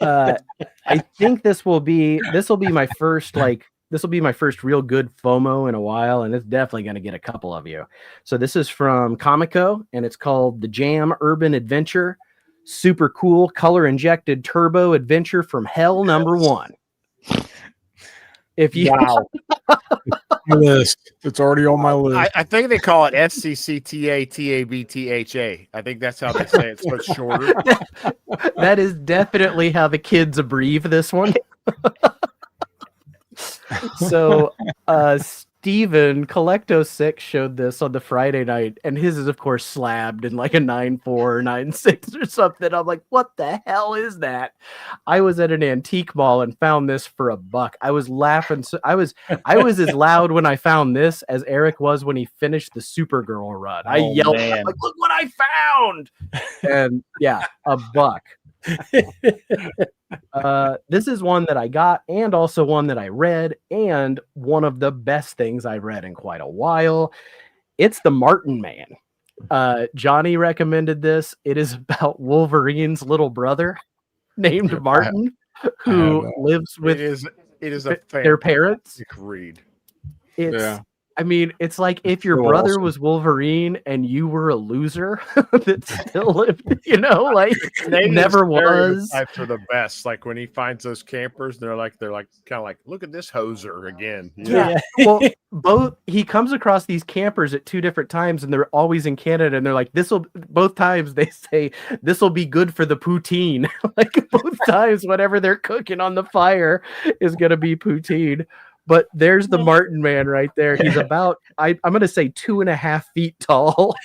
I think this will be my first this will be my first real good FOMO in a while, and it's definitely going to get a couple of you. So this is from Comico, and it's called The Jam Urban Adventure. Super cool, color-injected turbo adventure from hell #1. If you Wow. My list. It's already on my list. I think they call it SCCTATABTHA. I think that's how they say it, so it's shorter. that is definitely how the kids abbreviate this one. So Steven Collecto6 showed this on the Friday night, and his is of course slabbed in like a 9.4 or 9.6 or something. I'm like, what the hell is that? I was at an antique mall and found this for $1. I was laughing. So I was as loud when I found this as Eric was when he finished the Supergirl run. I yelled, I'm like, look what I found. And yeah, $1. This is one that I got, and also one that I read, and one of the best things I've read in quite a while. It's The Martin Man. Johnny recommended this. It is about Wolverine's little brother named Martin, who lives with it is a their parents. Read. I mean, it's like if your brother was Wolverine and you were a loser that still lived, like never was. For the best, like when he finds those campers, they're like kind of like, look at this hoser again. Yeah. Well, he comes across these campers at 2 different times, and they're always in Canada, and they're like, both times they say this will be good for the poutine. Like both times, whatever they're cooking on the fire is gonna be poutine. But there's the Martin Man right there. He's about, I'm going to say 2.5 feet tall.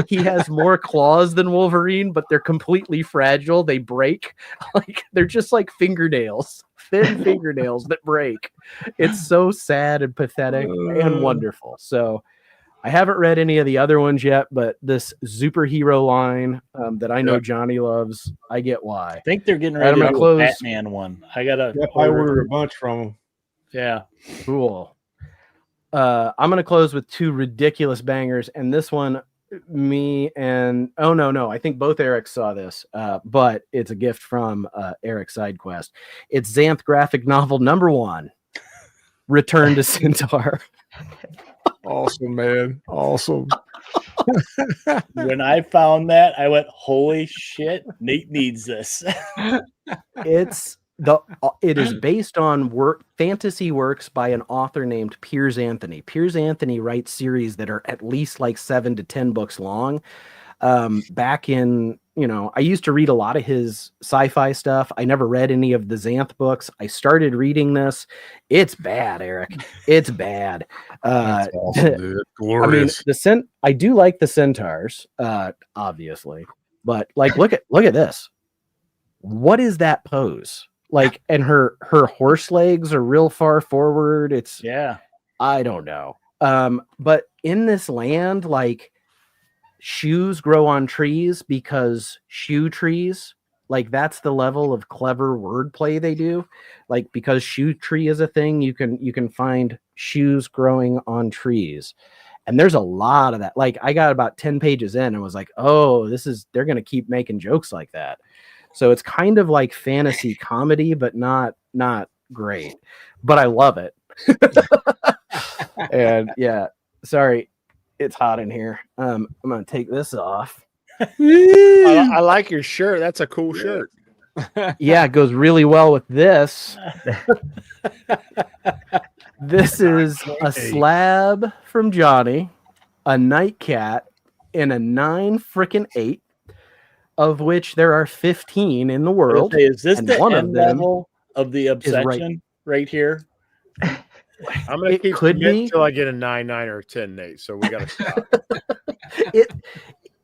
He has more claws than Wolverine, but they're completely fragile. They break. Like they're just like fingernails, thin fingernails that break. It's so sad and pathetic and wonderful. So I haven't read any of the other ones yet, but this superhero line that I know Johnny loves, I get why. I think they're getting ready to do a Batman one. I ordered a bunch from them. Yeah. Cool. I'm going to close with 2 ridiculous bangers. And this one, me and... Oh, no. I think both Erics saw this. But it's a gift from Eric SideQuest. It's Xanth graphic novel #1. Return to Centaur. Awesome, man. Awesome. When I found that, I went, holy shit, Nate needs this. It is based on fantasy works by an author named Piers Anthony. Piers Anthony writes series that are at least like 7 to 10 books long. Back in, I used to read a lot of his sci-fi stuff. I never read any of the Xanth books. I started reading this. It's bad, Eric. It's bad. That's awesome, dude. Glorious. I mean, I do like the centaurs, obviously, but like, look at this. What is that pose? Like, and her horse legs are real far forward. I don't know. But in this land, like, shoes grow on trees because shoe trees, like that's the level of clever wordplay they do. Like, because shoe tree is a thing, you can find shoes growing on trees. And there's a lot of that. Like, I got about 10 pages in and was like, oh, they're going to keep making jokes like that. So it's kind of like fantasy comedy, but not great. But I love it. And yeah, sorry, it's hot in here. I'm gonna take this off. I like your shirt. That's a cool shirt. Yeah, it goes really well with this. This is a slab from Johnny, a nightcat, and a 9-8. Of which there are 15 in the world. Is this the end level of the obsession right here? I'm going to keep it until I get a 9, or a 10, Nate. So we got to stop.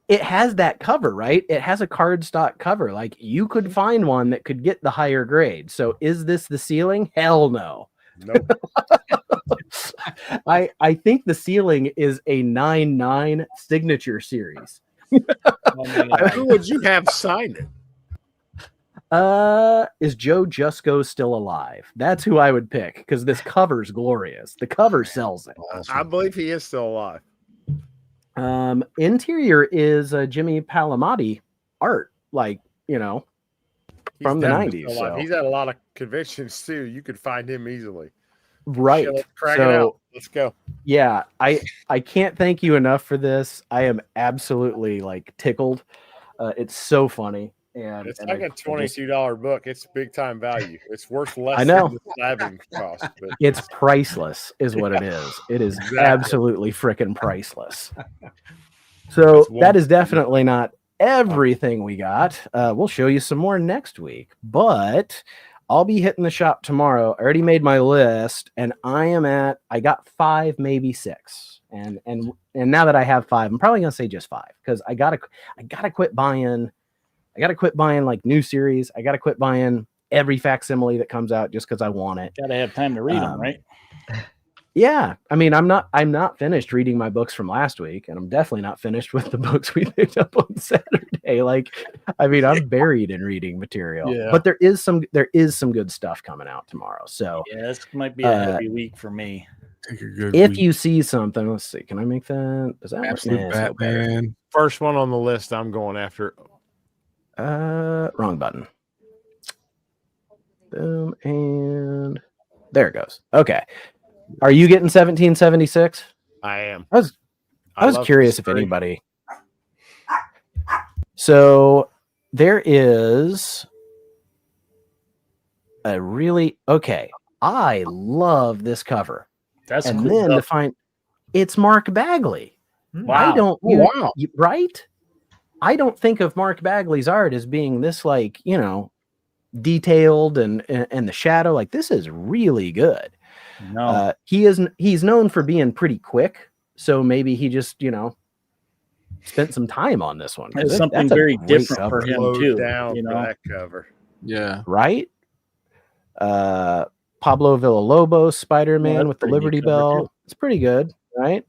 It has that cover, right? It has a cardstock cover. Like, you could find one that could get the higher grade. So is this the ceiling? Hell no. Nope. I think the ceiling is a 9 signature series. Who would you have sign it? Is Joe Jusko still alive? That's who I would pick, because this cover's glorious. The cover sells it. I believe he is still alive. Interior is Jimmy Palmiotti art, like, from the 90s. So. He's had a lot of conventions too. You could find him easily. Right. Shit, let's crack it out. Let's go. Yeah, I can't thank you enough for this. I am absolutely like tickled. It's so funny. And It's and like I a just, $22 book. It's big time value. It's worth less I know. than the slabbing cost. But It's priceless, is what it is. It is Exactly. absolutely freaking priceless. So that is definitely not everything we got. We'll show you some more next week, but I'll be hitting the shop tomorrow. I already made my list, and I got 5, maybe 6. And now that I have 5, I'm probably gonna say just 5 because I gotta quit buying. I gotta quit buying like new series. I gotta quit buying every facsimile that comes out just because I want it. Gotta have time to read them, right? Yeah, I mean, I'm not finished reading my books from last week, and I'm definitely not finished with the books we picked up on Saturday. Like, I mean, I'm buried in reading material, but there is some good stuff coming out tomorrow. So yeah, this might be a heavy week for me. Take a good if week. you see something, let's see, can I make that? Does that Absolute work? Nah, it's a little better. Batman. first one on the list, I'm going after. Wrong button. Boom, and there it goes. Okay. Are you getting 1776? I am. I was love curious this if story. anybody. So there is a really okay. I love this cover. That's and cool then stuff. to find it's Mark Bagley. Wow. I don't wow. right? I don't think of Mark Bagley's art as being this like, detailed and the shadow. Like this is really good. No. He's known for being pretty quick, so maybe he just spent some time on this one. It's something very different for him Slowed too. down You for know, that cover. Yeah. Right? Pablo Villalobos, Spider-Man with the pretty neat Liberty cover, Bell. too. It's pretty good, right?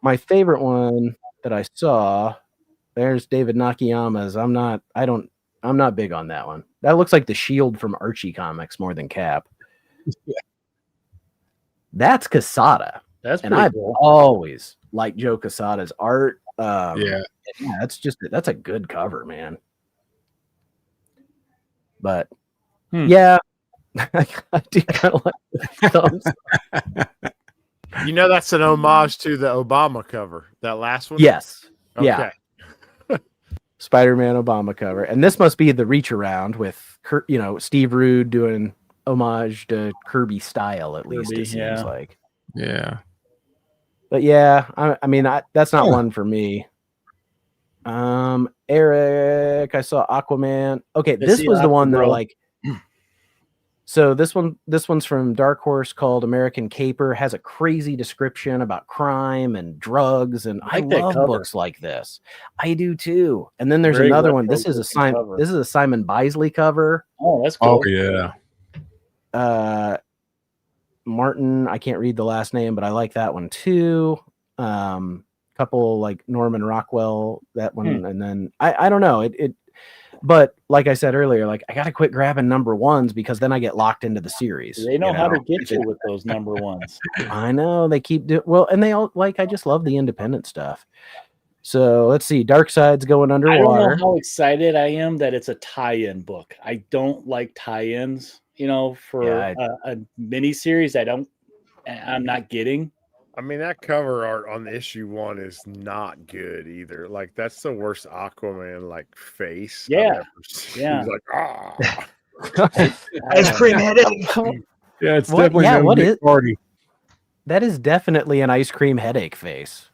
My favorite one that I saw, there's David Nakayama's. I'm not big on that one. That looks like the Shield from Archie Comics more than Cap. Yeah. That's Quesada. That's And pretty I've cool. always liked Joe Quesada's art. Yeah. That's a good cover, man. But Yeah, I do kind of like the thumbs. That's an homage to the Obama cover. That last one? Yes. Okay. Yeah. Spider-Man Obama cover. And this must be the reach around with Steve Rude doing homage to Kirby style, at least it seems like. Yeah. But yeah, I mean, that's not one for me. Eric, I saw Aquaman. Okay, this was the one that like. So this one's from Dark Horse called American Caper. Has a crazy description about crime and drugs, and I love books like this. I do too. And then there's another one. This is a Simon Bisley cover. Oh, that's cool. Oh yeah. Martin, I can't read the last name, but I like that one too. Couple like Norman Rockwell, that one, and then I don't know it. But like I said earlier, like I gotta quit grabbing number ones because then I get locked into the series. They know how to get you with those number ones. I know they keep and they all like. I just love the independent stuff. So let's see. Dark Side's going underwater. I don't know how excited I am that it's a tie-in book. I don't like tie-ins. For a mini series, I'm not getting. I mean, that cover art on issue 1 is not good either. Like that's the worst Aquaman like face. Yeah. He's like, ah. Ice cream headache. Yeah, it's definitely party. That is definitely an ice cream headache face.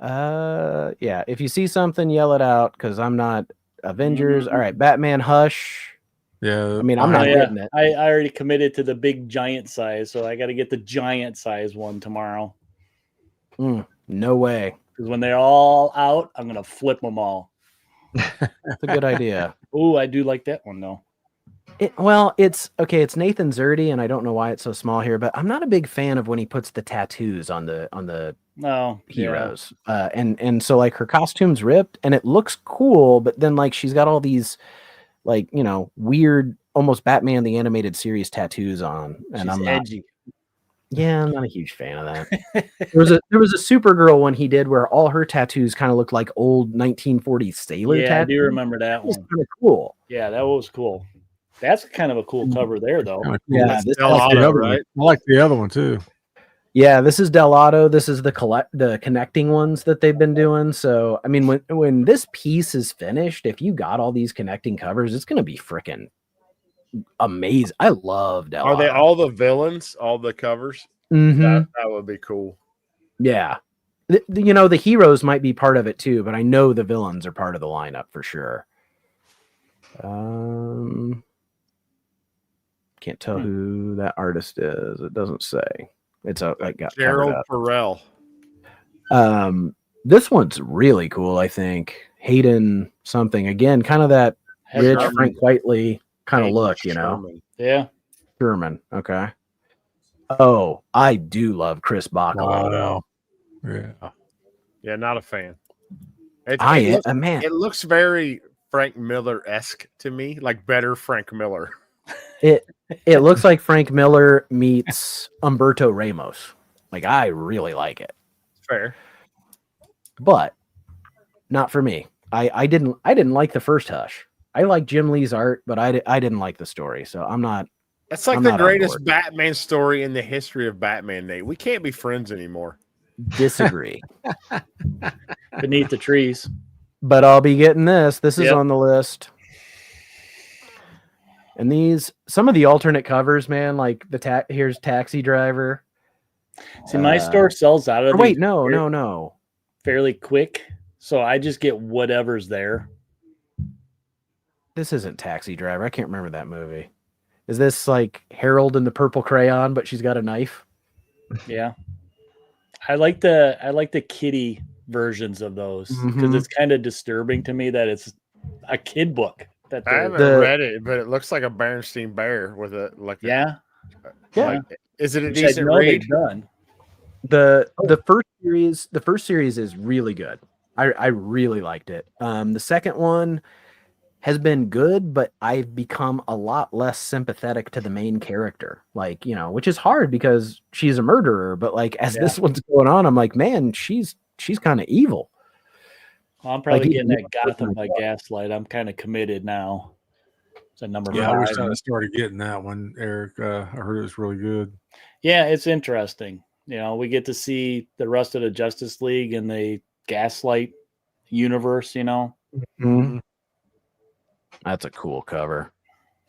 Yeah. If you see something, yell it out because I'm not Avengers. All right, Batman Hush. Yeah, I mean, I'm not getting it. I already committed to the big giant size, so I got to get the giant size one tomorrow. No way. Because when they're all out, I'm gonna flip them all. That's a good idea. Oh, I do like that one though. It's okay. It's Nathan Zerdy, and I don't know why it's so small here, but I'm not a big fan of when he puts the tattoos on the heroes. And so like her costume's ripped, and it looks cool, but then like she's got all these like weird, almost Batman the Animated Series tattoos on, and I'm edgy. I'm not a huge fan of that. there was a Supergirl one he did where all her tattoos kind of looked like old 1940s sailor tattoos. I do remember that one. Kind of cool. Yeah, that was cool. That's kind of a cool cover there, though. Kinda cool. Yeah, That's this Del I like the Auto, other one. right? I like the other one too. Yeah, this is Delato. This is the connecting ones that they've been doing. So, I mean, when this piece is finished, if you got all these connecting covers, it's going to be freaking amazing. I love Delato. Are they all the villains? All the covers? Mhm. That would be cool. Yeah. The heroes might be part of it too, but I know the villains are part of the lineup for sure. Can't tell who that artist is. It doesn't say. It's got covered Gerald up. Perel. This one's really cool. I think Hayden something again, kind of that rich Sherman. Frank Whiteley kind of Hank look, Sherman. Yeah. Sherman. Okay. Oh, I do love Chris Bacalo though. Yeah. Yeah, not a fan. Man. It looks very Frank Miller-esque to me, like better Frank Miller. It looks like Frank Miller meets Humberto Ramos. Like I really like it, Fair. but not for me. I didn't like the first Hush. I like Jim Lee's art, but I didn't like the story. So I'm not. That's like I'm the not on greatest board. Batman story in the history of Batman, Nate. We can't be friends anymore. Disagree. Beneath the trees. But I'll be getting this. This is Yep. on the list. And some of the alternate covers, man, like here's Taxi Driver. See, my store sells out of Wait, these no. fairly quick, so I just get whatever's there. This isn't Taxi Driver. I can't remember that movie. Is this like Harold in the purple crayon, but she's got a knife? Yeah, I like the kitty versions of those because Mhm. it's kind of disturbing to me that it's a kid book. That I haven't read it, but it looks like a Bernstein Bear with a yeah. Is it a Which I decent know read? they've done. The first series is really good. I really liked it. The second one has been good, but I've become a lot less sympathetic to the main character. Like, which is hard because she's a murderer, but like as this one's going on, I'm like, man, she's kind of evil. Well, I'm probably Like, getting that Gotham by Gaslight. I'm kind of committed now. It's a number Yeah, 5. I wish I started getting that one, Eric. I heard it was really good. Yeah, it's interesting. We get to see the rest of the Justice League in the Gaslight universe, Mm-hmm. That's a cool cover.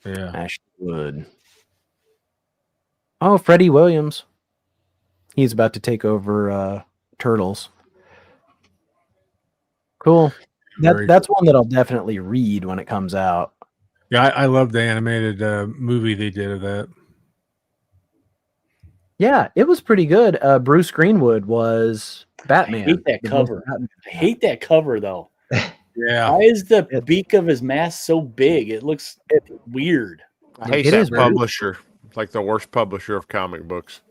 Yeah. Ashwood. Oh, Freddie Williams. He's about to take over Turtles. Cool. That's one that I'll definitely read when it comes out. Yeah, I love the animated movie they did of that. Yeah, it was pretty good. Bruce Greenwood was Batman. I hate that cover. I hate that cover, though. Yeah. Why is the beak of his mask so big? It looks weird. I hate It that is weird. publisher. It's like the worst publisher of comic books.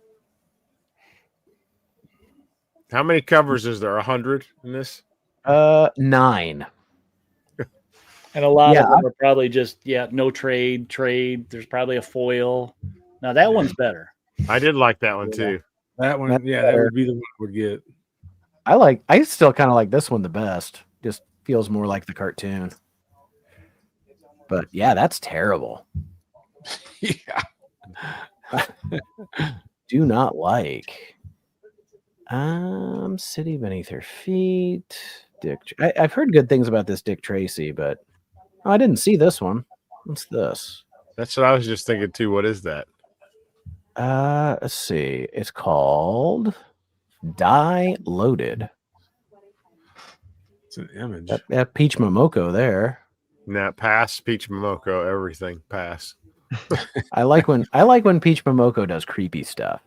How many covers is there? 100 in this? 9. And a lot of them are probably just, no trade. There's probably a foil. Now, that one's better. I did like that one too. That one, that would be the one I would get. I still kind of like this one the best. Just feels more like the cartoon. But yeah, that's terrible. Yeah. Do not like. City Beneath Her Feet. I've heard good things about this Dick Tracy, but I didn't see this one. What's this? That's what I was just thinking too. What is that? Let's see. It's called Die Loaded. It's an image. That Peach Momoko there. Nah, pass. Peach Momoko, everything pass. I like when Peach Momoko does creepy stuff.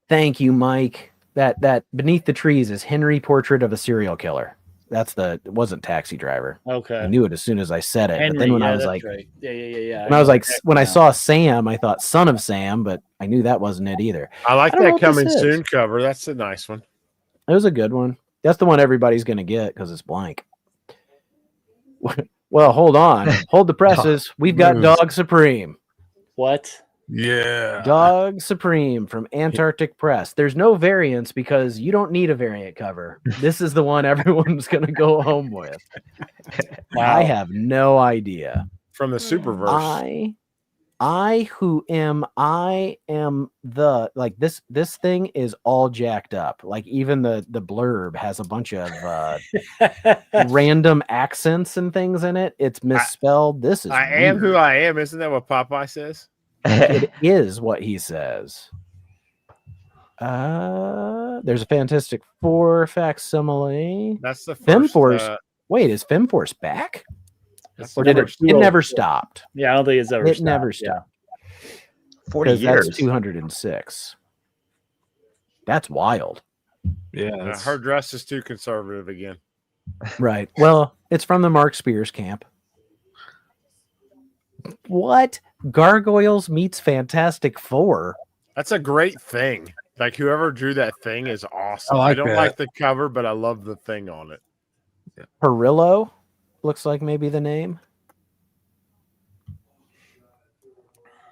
Thank you, Mike. That Beneath the Trees is Henry Portrait of a Serial Killer. It wasn't Taxi Driver. Okay. I knew it as soon as I said it. Henry, but then when I was that's like, right. Yeah. When I saw Sam, I thought Son of Sam, but I knew that wasn't it either. I like I don't know that what this coming is. soon cover. That's a nice one. It was a good one. That's the one everybody's going to get because it's blank. Well, hold on. Hold the presses. We've got Moves. Dog Supreme. What? Yeah. Dog Supreme from Antarctic Press. There's no variants because you don't need a variant cover. This is the one everyone's going to go home with. Wow. I have no idea. from the Superverse. I am the like this thing is all jacked up. Like even the blurb has a bunch of random accents and things in it. It's misspelled. This is I am who I am. Isn't that what Popeye says? It is what he says. There's a Fantastic Four facsimile. That's the first. FemForce. Wait, is FemForce back? Or did it never stopped? Yeah, I don't think it's ever stopped. It never stopped. 40 years. That's 206. That's wild. Yeah. Her dress is too conservative again. Right. Well, it's from the Mark Spears camp. What? Gargoyles meets Fantastic Four. That's a great thing. Like whoever drew that thing is awesome. I don't that. like the cover, but I love the thing on it. Perillo looks like maybe the name.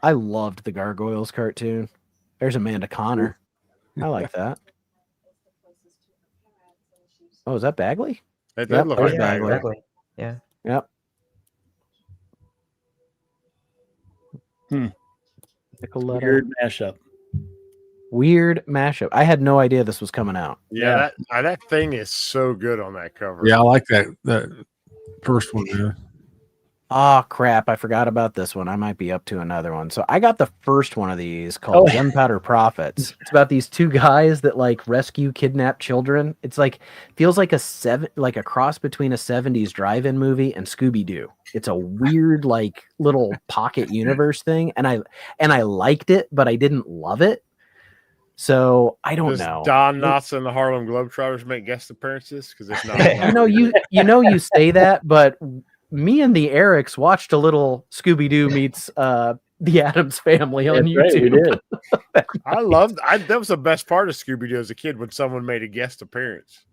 I loved the Gargoyles cartoon. There's Amanda Connor. I like that. Oh, is that Bagley? It did look like Bagley. Exactly. Yeah. Yep. Weird mashup. Weird mashup. I had no idea this was coming out. Yeah, that thing is so good on that cover. Yeah, I like that first one. Yeah. Oh, crap. I forgot about this one. I might be up to another one. So I got the first one of these called Gunpowder Prophets. It's about these two guys that like rescue kidnapped children. It's like feels like a cross between a 70s drive-in movie and Scooby-Doo. It's a weird like little pocket universe thing. And I liked it, but I didn't love it. So I don't know. Don Knotts and the Harlem Globetrotters make guest appearances? Because it's not. you say that, but me and the Erics watched a little Scooby-Doo meets the Addams Family on YouTube. Right, we did. That was the best part of Scooby-Doo as a kid when someone made a guest appearance.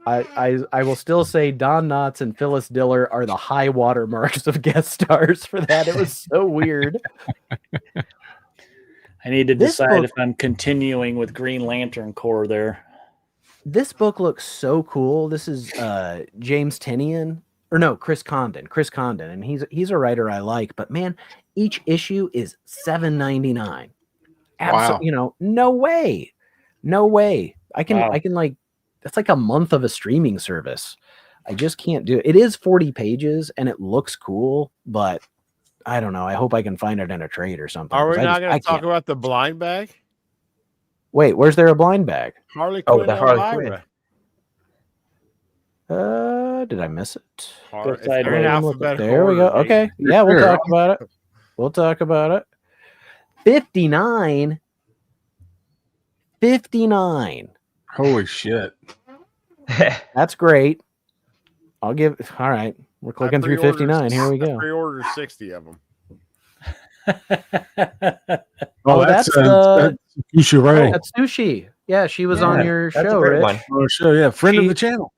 I will still say Don Knotts and Phyllis Diller are the high water marks of guest stars for that. It was so weird. I need to decide if I'm continuing with Green Lantern Corps there. This book looks so cool. This is James Tynion. Or no, Chris Condon, and he's a writer I like. But man, each issue is $7.99. Absolutely, Wow. No way. I can like that's like a month of a streaming service. I just can't do it. It is 40 pages and it looks cool, but I don't know. I hope I can find it in a trade or something. Are we not going to talk about the blind bag? Wait, where's there a blind bag? Harley Quinn. The Harley Quinn. Did I miss it? There we go. Okay. Yeah, we'll talk about it. We'll talk about it. 59. Holy shit. That's great. All right. We're clicking through 59. Here we go. I pre-ordered 60 of them. That's Sushi, right? that's Sushi. Yeah, she was on your show, Rich. Friend of the channel.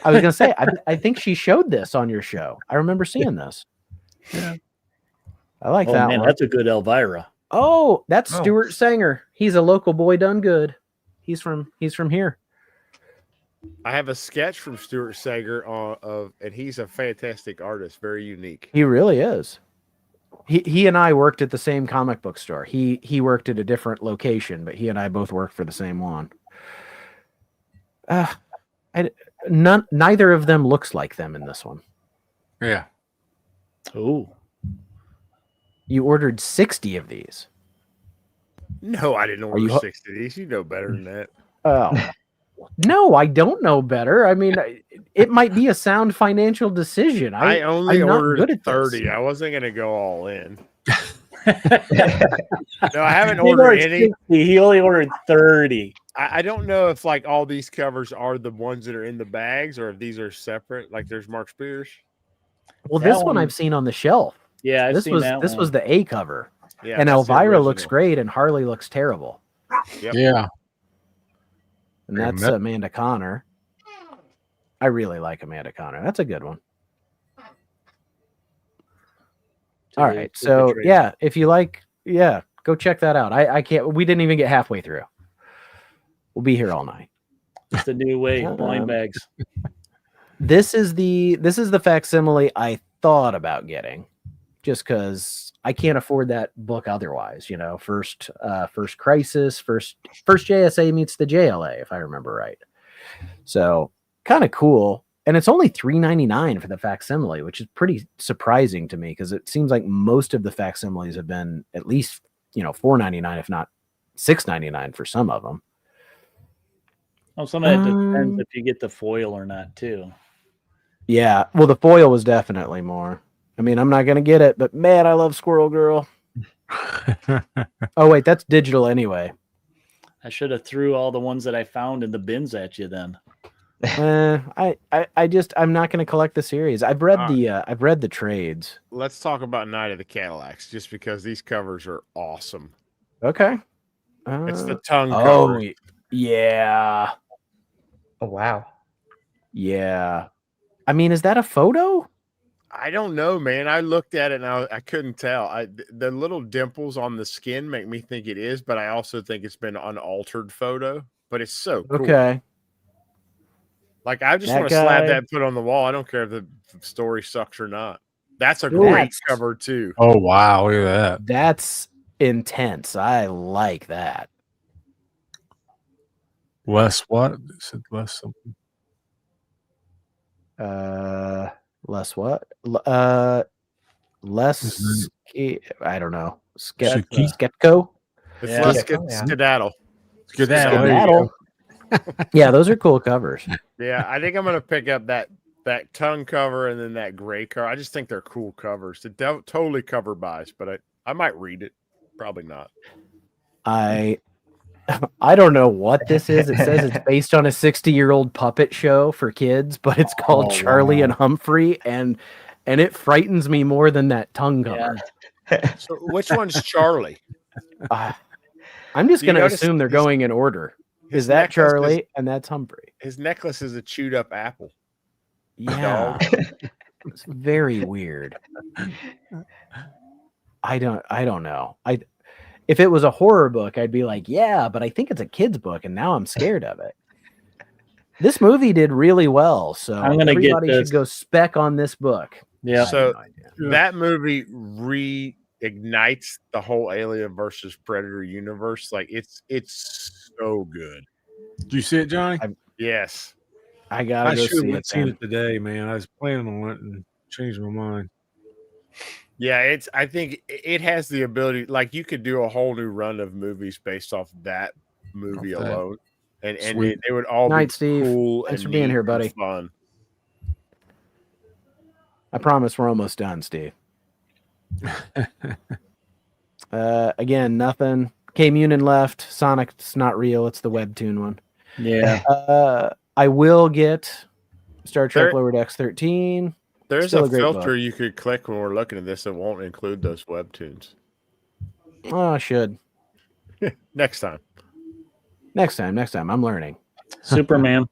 I was gonna say, I think she showed this on your show. I remember seeing this. Yeah, I like that one. That's a good Elvira. Oh, that's Stuart Sanger. He's a local boy done good. He's from here. I have a sketch from Stuart Sanger and he's a fantastic artist, very unique. He really is. He and I worked at the same comic book store. He worked at a different location, but he and I both worked for the same one. Neither of them looks like them in this one. Yeah. Oh. You ordered 60 of these. No, I didn't order 60 of these. You know better than that. Oh. No, I don't know better. I mean, it might be a sound financial decision. I only ordered 30. I wasn't going to go all in. No, I haven't ordered any. He only ordered 30. I don't know if like all these covers are the ones that are in the bags or if these are separate. Like there's Mark Spears. Well, this one I've seen on the shelf. Yeah, this was the A cover. Yeah, and Elvira looks great and Harley looks terrible. Yep. Yeah. And that's Amanda Connor. I really like Amanda Connor. That's a good one. All right. So yeah, if you like, go check that out. I can't, we didn't even get halfway through. We'll be here all night. It's the new way, blind bags. This is the facsimile I thought about getting. just because I can't afford that book otherwise. First Crisis, first JSA meets the JLA, if I remember right. So kind of cool. And it's only $3.99 for the facsimile, which is pretty surprising to me because it seems like most of the facsimiles have been at least, $4.99, if not $6.99 for some of them. Oh, some of that depends if you get the foil or not, too. Yeah, well, the foil was definitely more. I mean, I'm not going to get it, but man, I love Squirrel Girl. Oh, wait, that's digital anyway. I should have threw all the ones that I found in the bins at you then. I'm not going to collect the series. I've read the trades. Let's talk about Night of the Cadillacs, just because these covers are awesome. Okay. It's the tongue cover. Yeah. Oh wow. Yeah. I mean, is that a photo? I don't know, man. I looked at it and I couldn't tell. The little dimples on the skin make me think it is, but I also think it's been an unaltered photo. But it's so cool. Okay. Like, I just want to slap that and put it on the wall. I don't care if the story sucks or not. That's a great cover too. Oh wow, look at that. That's intense. I like that. Less what? Is it less something? Less what? Less. I don't know. Skepko. It's less skedaddle. Skedaddle. Yeah, those are cool covers. Yeah, I think I'm gonna pick up that tongue cover and then that gray cover. I just think they're cool covers. They're totally cover buys, but I might read it. Probably not. I don't know what this is. It says it's based on a 60-year-old puppet show for kids, but it's called Charlie and Humphrey, and it frightens me more than that tongue cover. Yeah. So which one's Charlie? I'm just going to assume they're going in order. Is that Charlie and that's Humphrey? His necklace is a chewed up apple. Yeah. It's very weird. I don't know. If it was a horror book, I'd be like, yeah, but I think it's a kid's book, and now I'm scared of it. This movie did really well, so everybody should go spec on this book. Yeah. So that movie reignites the whole Alien versus Predator universe. Like, it's so good. Did you see it, Johnny? Yes. I should have seen it today, man. I was planning on it and changed my mind. Yeah, I think it has the ability, like, you could do a whole new run of movies based off that movie alone. And they would all be cool. Thanks for being here, buddy. Fun. I promise we're almost done, Steve. Again, nothing. K Munin left. Sonic's not real. It's the webtoon one. Yeah. I will get Star Trek Lower Decks 13. There's a filter you could click when we're looking at this that won't include those webtoons. Oh, I should. Next time. I'm learning. Superman.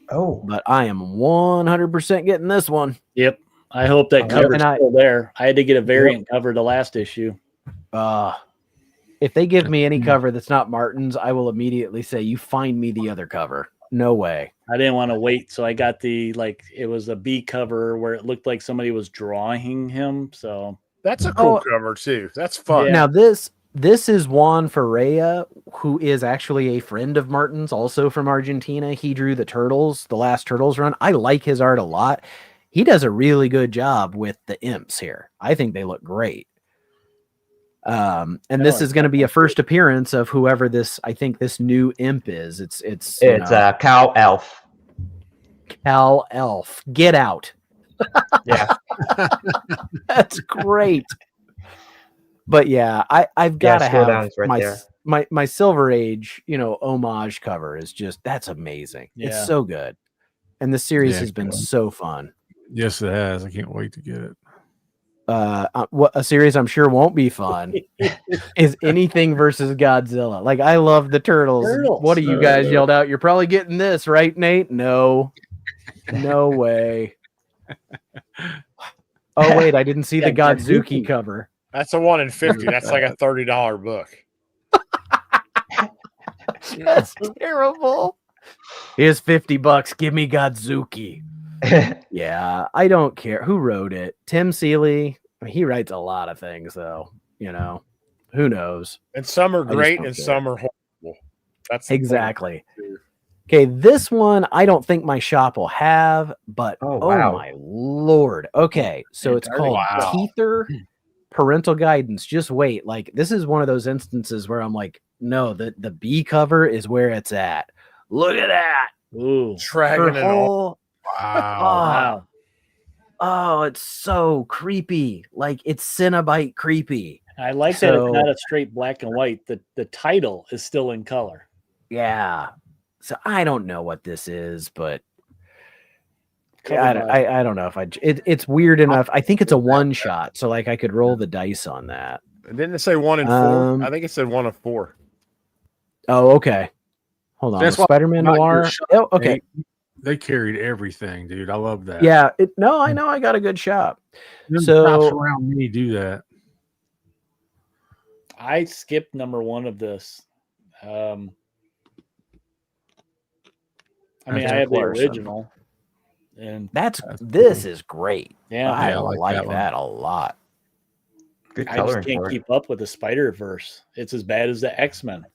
Oh. But I am 100% getting this one. Yep. I hope that cover's still there. I had to get a variant cover to last issue. If they give me any cover that's not Martin's, I will immediately say, you find me the other cover. No way. I didn't want to wait, so I got it was a B cover where it looked like somebody was drawing him. So that's a cool cover too. That's fun. Yeah. Now this is Juan Ferreira, who is actually a friend of Martin's, also from Argentina. He drew the last Turtles run. I like his art a lot. He does a really good job with the imps here. I think they look great. And this is going to be a first appearance of whoever I think this new imp is. It's Cal Elf. Cal Elf. Get out. Yeah. That's great. But yeah, I've got to have my Silver Age, homage cover is just, that's amazing. Yeah. It's so good. And the series has been so fun. Yes, it has. I can't wait to get it. What a series I'm sure won't be fun is Anything versus Godzilla. Like, I love the Turtles. What do you guys yelled out? You're probably getting this, right, Nate? No way. Oh wait, I didn't see the Godzuki cover. That's a 1 in 50. That's like a $30 book. That's terrible. Here's $50. Give me Godzuki. Yeah, I don't care who wrote it. Tim Seeley. I mean, he writes a lot of things, though. You know, who knows? And some are just great don't and care. some are horrible. That's the point. Exactly. Okay, this one I don't think my shop will have, but Oh, oh wow. my lord. Okay, so it's called Wow. Teether Parental Guidance. Just wait. Like, this is one of those instances where I'm like, no, the B cover is where it's at. Look at that. Ooh. Dragging Her it all. whole Wow. Wow. oh, it's so creepy. Like, it's Cinnabite creepy. I like that it's So- not a straight black and white. The title is still in color. Yeah. So I don't know what this is, but Covered by- I don't know if it's weird enough. I think it's a one shot, so like I could roll the dice on that. Didn't it say 1 in 4? I think it said 1 of 4. Oh, okay. Hold on. That's why Spider-Man not your Noir. shop, Oh, okay. They carried everything, dude. I love that. Yeah. No, I know I got a good shop. Them So- shops around me do that. I skipped number 1 of this. I mean, I Eric have the Larson. original, and This is great. yeah, I I like like that one. that a lot. Good I just coloring can't for it. keep up with the Spider Verse. It's as bad as the X-Men.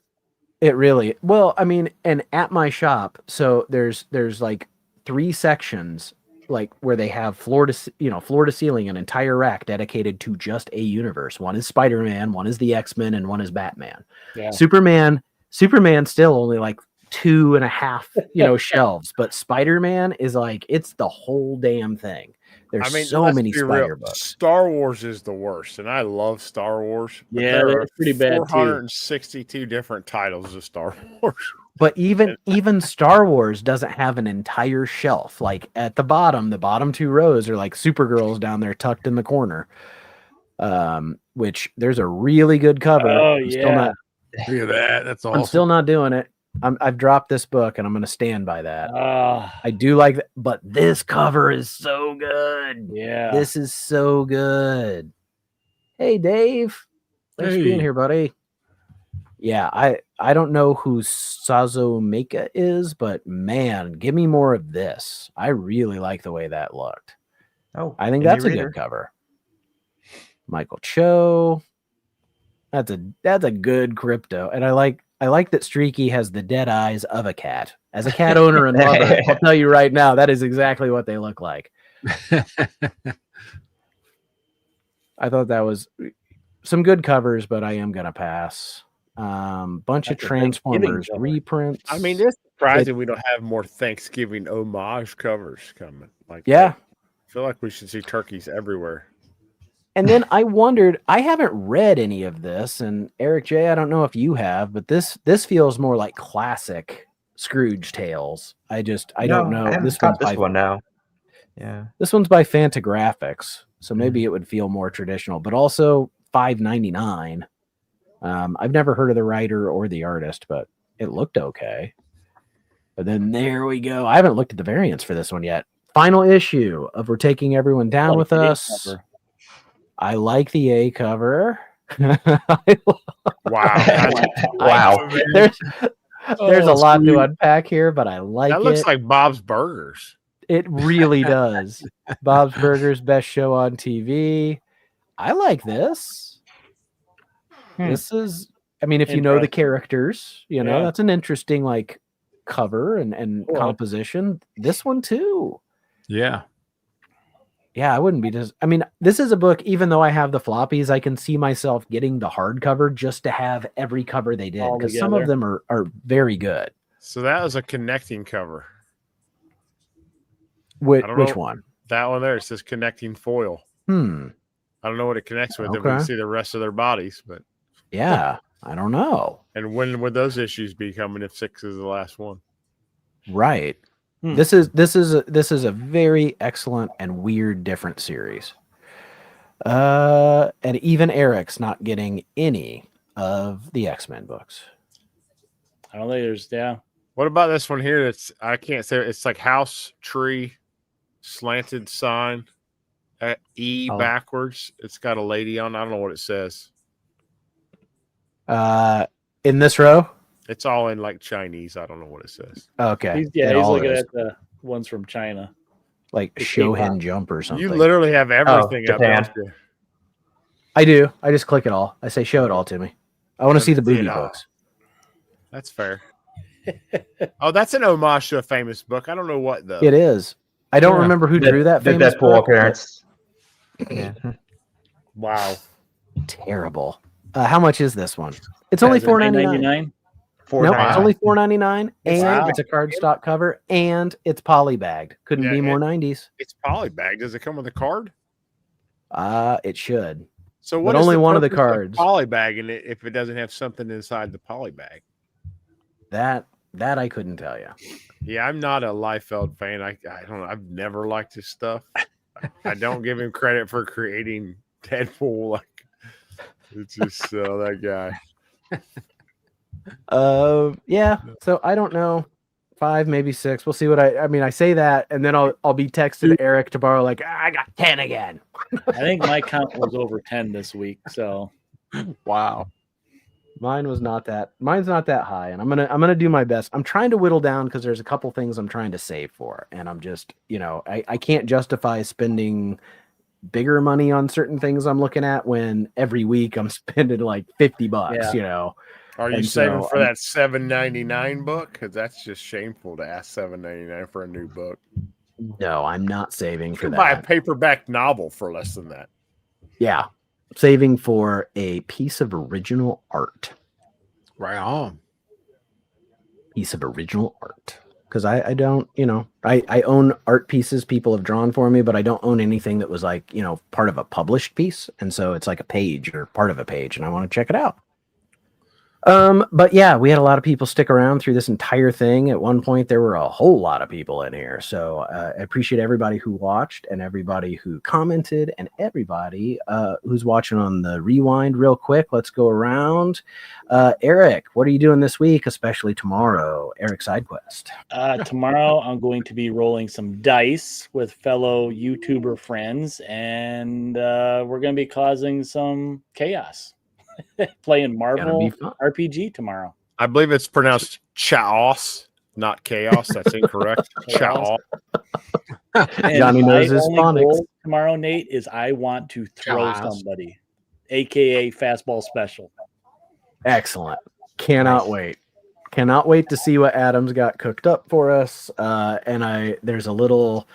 It really well, I mean, and at my shop, so there's like 3 sections, like where they have floor to ceiling, an entire rack dedicated to just a universe. One is Spider-Man, one is the X-Men, and one is Batman. Yeah. Superman still only like 2.5 shelves, but Spider-Man is like, it's the whole damn thing. There's so let's many be real. Spider books. Star Wars is the worst, and I love Star Wars. But Yeah, there they're are pretty bad, too. 462 different titles of Star Wars. But even Star Wars doesn't have an entire shelf. Like at the bottom 2 rows are like Supergirl's down there tucked in the corner. Which there's a really good cover. Oh, I'm yeah. Look at that. That's awesome. I'm still not doing it. I've dropped this book and I'm going to stand by that. Ah, I do like that, but this cover is so good. yeah. This is so good. Hey, Dave. Thanks for being Hey. here, buddy. Yeah, I don't know who Sazomeka is, but man, give me more of this. I really like the way that looked. Oh, I think indie that's a reader. good cover. Michael Cho. That's a good crypto. And I like that Streaky has the dead eyes of a cat. As a cat owner and lover, I'll tell you right now, that is exactly what they look like. I thought that was some good covers, but I am gonna pass. Bunch of That's a Thanksgiving Transformers cover. reprints. I mean, it's surprising we don't have more Thanksgiving homage covers coming. Like, yeah. I feel like we should see turkeys everywhere. And then I wondered, I haven't read any of this, and Eric J, I don't know if you have, but this feels more like classic Scrooge tales. I don't know. I haven't This caught one's this by one now. Yeah. This one's by Fantagraphics, so maybe it would feel more traditional, but also $5.99. I've never heard of the writer or the artist, but it looked okay. But then there we go. I haven't looked at the variants for this one yet. Final issue of We're Taking Everyone Down Like with the A Us. cover. I like the A cover. Wow. Wow. There's a Oh, lot sweet. to unpack here, but I like That it. looks like Bob's Burgers. It really does. Bob's Burgers, best show on TV. I like this. This is, I mean, if you know the Interesting. characters, Yeah. that's an interesting like cover and Cool. composition. This one too. Yeah. Yeah, I wouldn't be just. I mean, this is a book. Even though I have the floppies, I can see myself getting the hardcover just to have every cover they did, All because some of together. them are very good. So that was a connecting cover. Which I don't know. one? That one there, it says connecting foil. I don't know what it connects with. If we Okay. can see the rest of their bodies, but Yeah, I don't know. and when would those issues be coming if 6 is the last one? Right. Hmm. This is a very excellent and weird different series. And even Eric's not getting any of the X-Men books. I don't think there's, yeah. What about this one here? That's I can't say it's like house tree slanted sign at E Oh. backwards. It's got a lady on. I don't know what it says. In this row? It's all in like Chinese. I don't know what it says. Okay. He's It he's all looking is. at the ones from China. Like the Shohen K-pop. Jump or something. You literally have everything up Japan. there. I do. I just click it all. I say, show it all to me. I want to see the booby books. That's fair. Oh, that's an homage to a famous book. I don't know what though. It is. I don't remember who drew that the famous Deadpool book. appearance. Yeah. Wow. Terrible. How much is this one? It's only $4.99. $9.99. Nope, it's only $4.99, and Wow. it's a cardstock cover, and it's polybagged. Couldn't Yeah, be more and- 90s. It's polybagged. Does it come with a card? It should. So But what is only the one of the purpose cards. polybagging it if it doesn't have something inside the polybag? That I couldn't tell you. Yeah, I'm not a Liefeld fan. I don't know. I've never liked his stuff. I don't give him credit for creating Deadpool. Like it's just that guy. Yeah. So I don't know. 5, maybe 6. We'll see what I mean. I say that, and then I'll be texting Eric tomorrow like I got 10 again. I think my count was over 10 this week. So Wow. Mine's not that high, and I'm gonna do my best. I'm trying to whittle down because there's a couple things I'm trying to save for, and I'm just I can't justify spending bigger money on certain things I'm looking at when every week I'm spending like $50. Yeah. Are you And saving so for that $7.99 book? Because that's just shameful to ask $7.99 for a new book. No, I'm not saving You for can buy a that. paperback novel for less than that. Yeah, saving for a piece of original art. Right on. Piece of original art. Because I don't, I own art pieces people have drawn for me, but I don't own anything that was like, part of a published piece. And so it's like a page or part of a page, and I want to check it out. But yeah, we had a lot of people stick around through this entire thing. At one point, there were a whole lot of people in here. So I appreciate everybody who watched and everybody who commented and everybody who's watching on the rewind. Real quick, let's go around. Eric, what are you doing this week, especially tomorrow? Eric SideQuest. tomorrow I'm going to be rolling some dice with fellow YouTuber friends, and we're going to be causing some chaos. Playing Marvel RPG tomorrow. I believe it's pronounced chaos, not chaos. That's incorrect. Chaos. Johnny knows his only phonics. goal tomorrow, Nate, is I want to throw somebody, aka fastball special. Excellent. Cannot wait. Cannot wait to see what Adam's got cooked up for us. And there's a little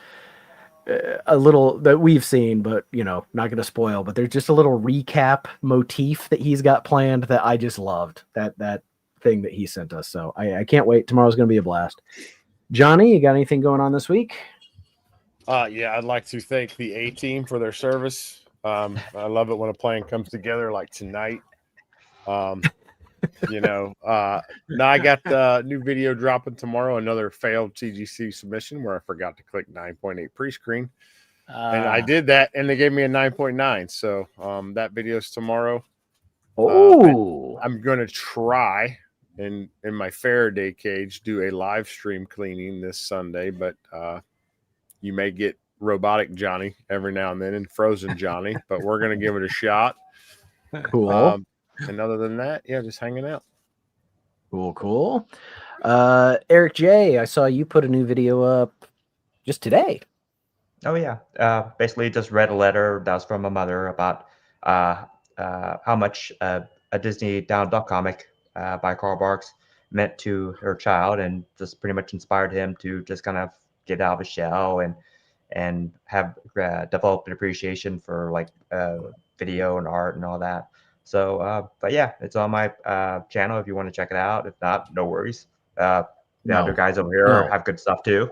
that we've seen, but not going to spoil, but there's just a little recap motif that he's got planned that I just loved, that thing that he sent us. So I can't wait. Tomorrow's going to be a blast. Johnny, you got anything going on this week? Yeah, I'd like to thank the A team for their service. I love it when a plan comes together like tonight. Now I got the new video dropping tomorrow, another failed TGC submission where I forgot to click 9.8 pre-screen. And I did that, and they gave me a 9.9. So that video's tomorrow. I'm going to try in my Faraday cage do a live stream cleaning this Sunday, but you may get robotic Johnny every now and then and frozen Johnny, but we're going to give it a shot. Cool. And other than that, yeah, just hanging out. Cool. Eric J, I saw you put a new video up just today. Oh yeah. Basically just read a letter that was from my mother about how much a Disney Down Duck comic by Carl Barks meant to her child, and just pretty much inspired him to just kind of get out of his shell and have developed an appreciation for like video and art and all that. So, but yeah, it's on my channel if you want to check it out. If not, no worries. The other guys over here have good stuff too.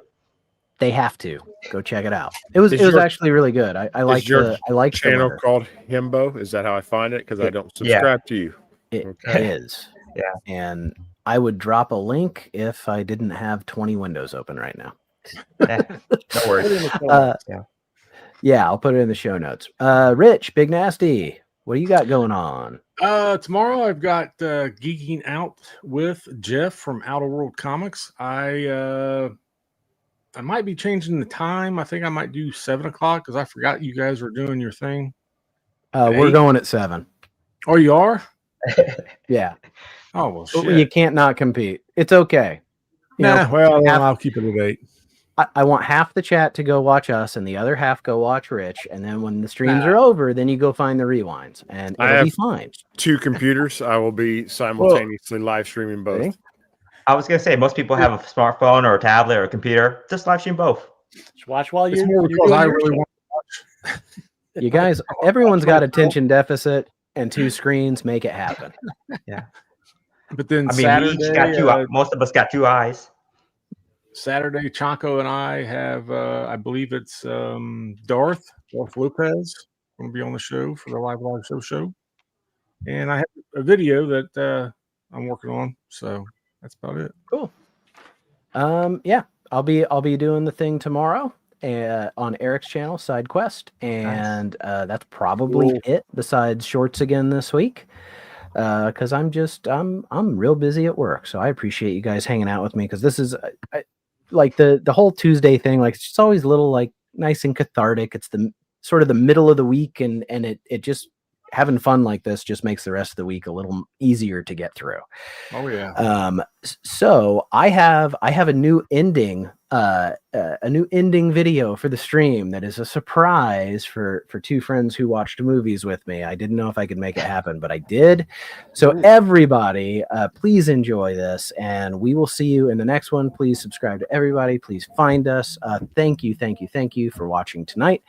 They have to go check it out. It was actually really good. I like the channel called Himbo. Is that how I find it? Because I don't subscribe to you. It is. Yeah. And I would drop a link if I didn't have 20 windows open right now. No worries. Yeah, I'll put it in the show notes. Rich, Big Nasty, what do you got going on? Tomorrow I've got Geeking Out with Jeff from Outer World Comics. I might be changing the time. I think I might do 7 o'clock because I forgot you guys were doing your thing. We're going at 7. Oh, you are? Yeah. Oh, well, shit. You can't not compete. It's okay. Well, I'll keep it at 8. I want half the chat to go watch us and the other half go watch Rich. And then when the streams are over, then you go find the rewinds and it'll be fine. 2 computers. I will be simultaneously live streaming both. See? I was gonna say most people have a smartphone or a tablet or a computer. Just live stream both. Just watch while It's you're more because I really want to watch. You guys, everyone's got attention deficit and 2 screens. Make it happen. Yeah. But then I mean, Saturday, we each got 2. Most of us got 2 eyes. Saturday, Chanko and I have, I believe it's Darth Lopez going to be on the show for the live show. And I have a video that I'm working on. So that's about it. Cool. Yeah, I'll be doing the thing tomorrow on Eric's channel, Side Quest, and that's probably it. Besides shorts again this week, because I'm real busy at work. So I appreciate you guys hanging out with me because this is like the whole Tuesday thing. Like it's just always a little like nice and cathartic. It's the sort of the middle of the week, and it just having fun like this just makes the rest of the week a little easier to get through. Oh yeah. So I have a new ending video for the stream that is a surprise for 2 friends who watched movies with me. I didn't know if I could make it happen, but I did. So everybody, please enjoy this, and we will see you in the next one. Please subscribe to everybody. Please find us. Thank you for watching tonight.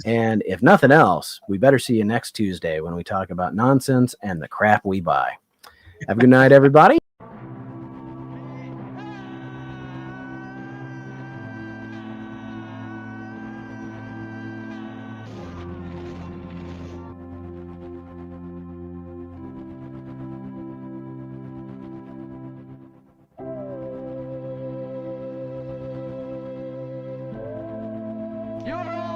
And if nothing else, we better see you next Tuesday when we talk about nonsense and the crap we buy. Have a good night, everybody. You're all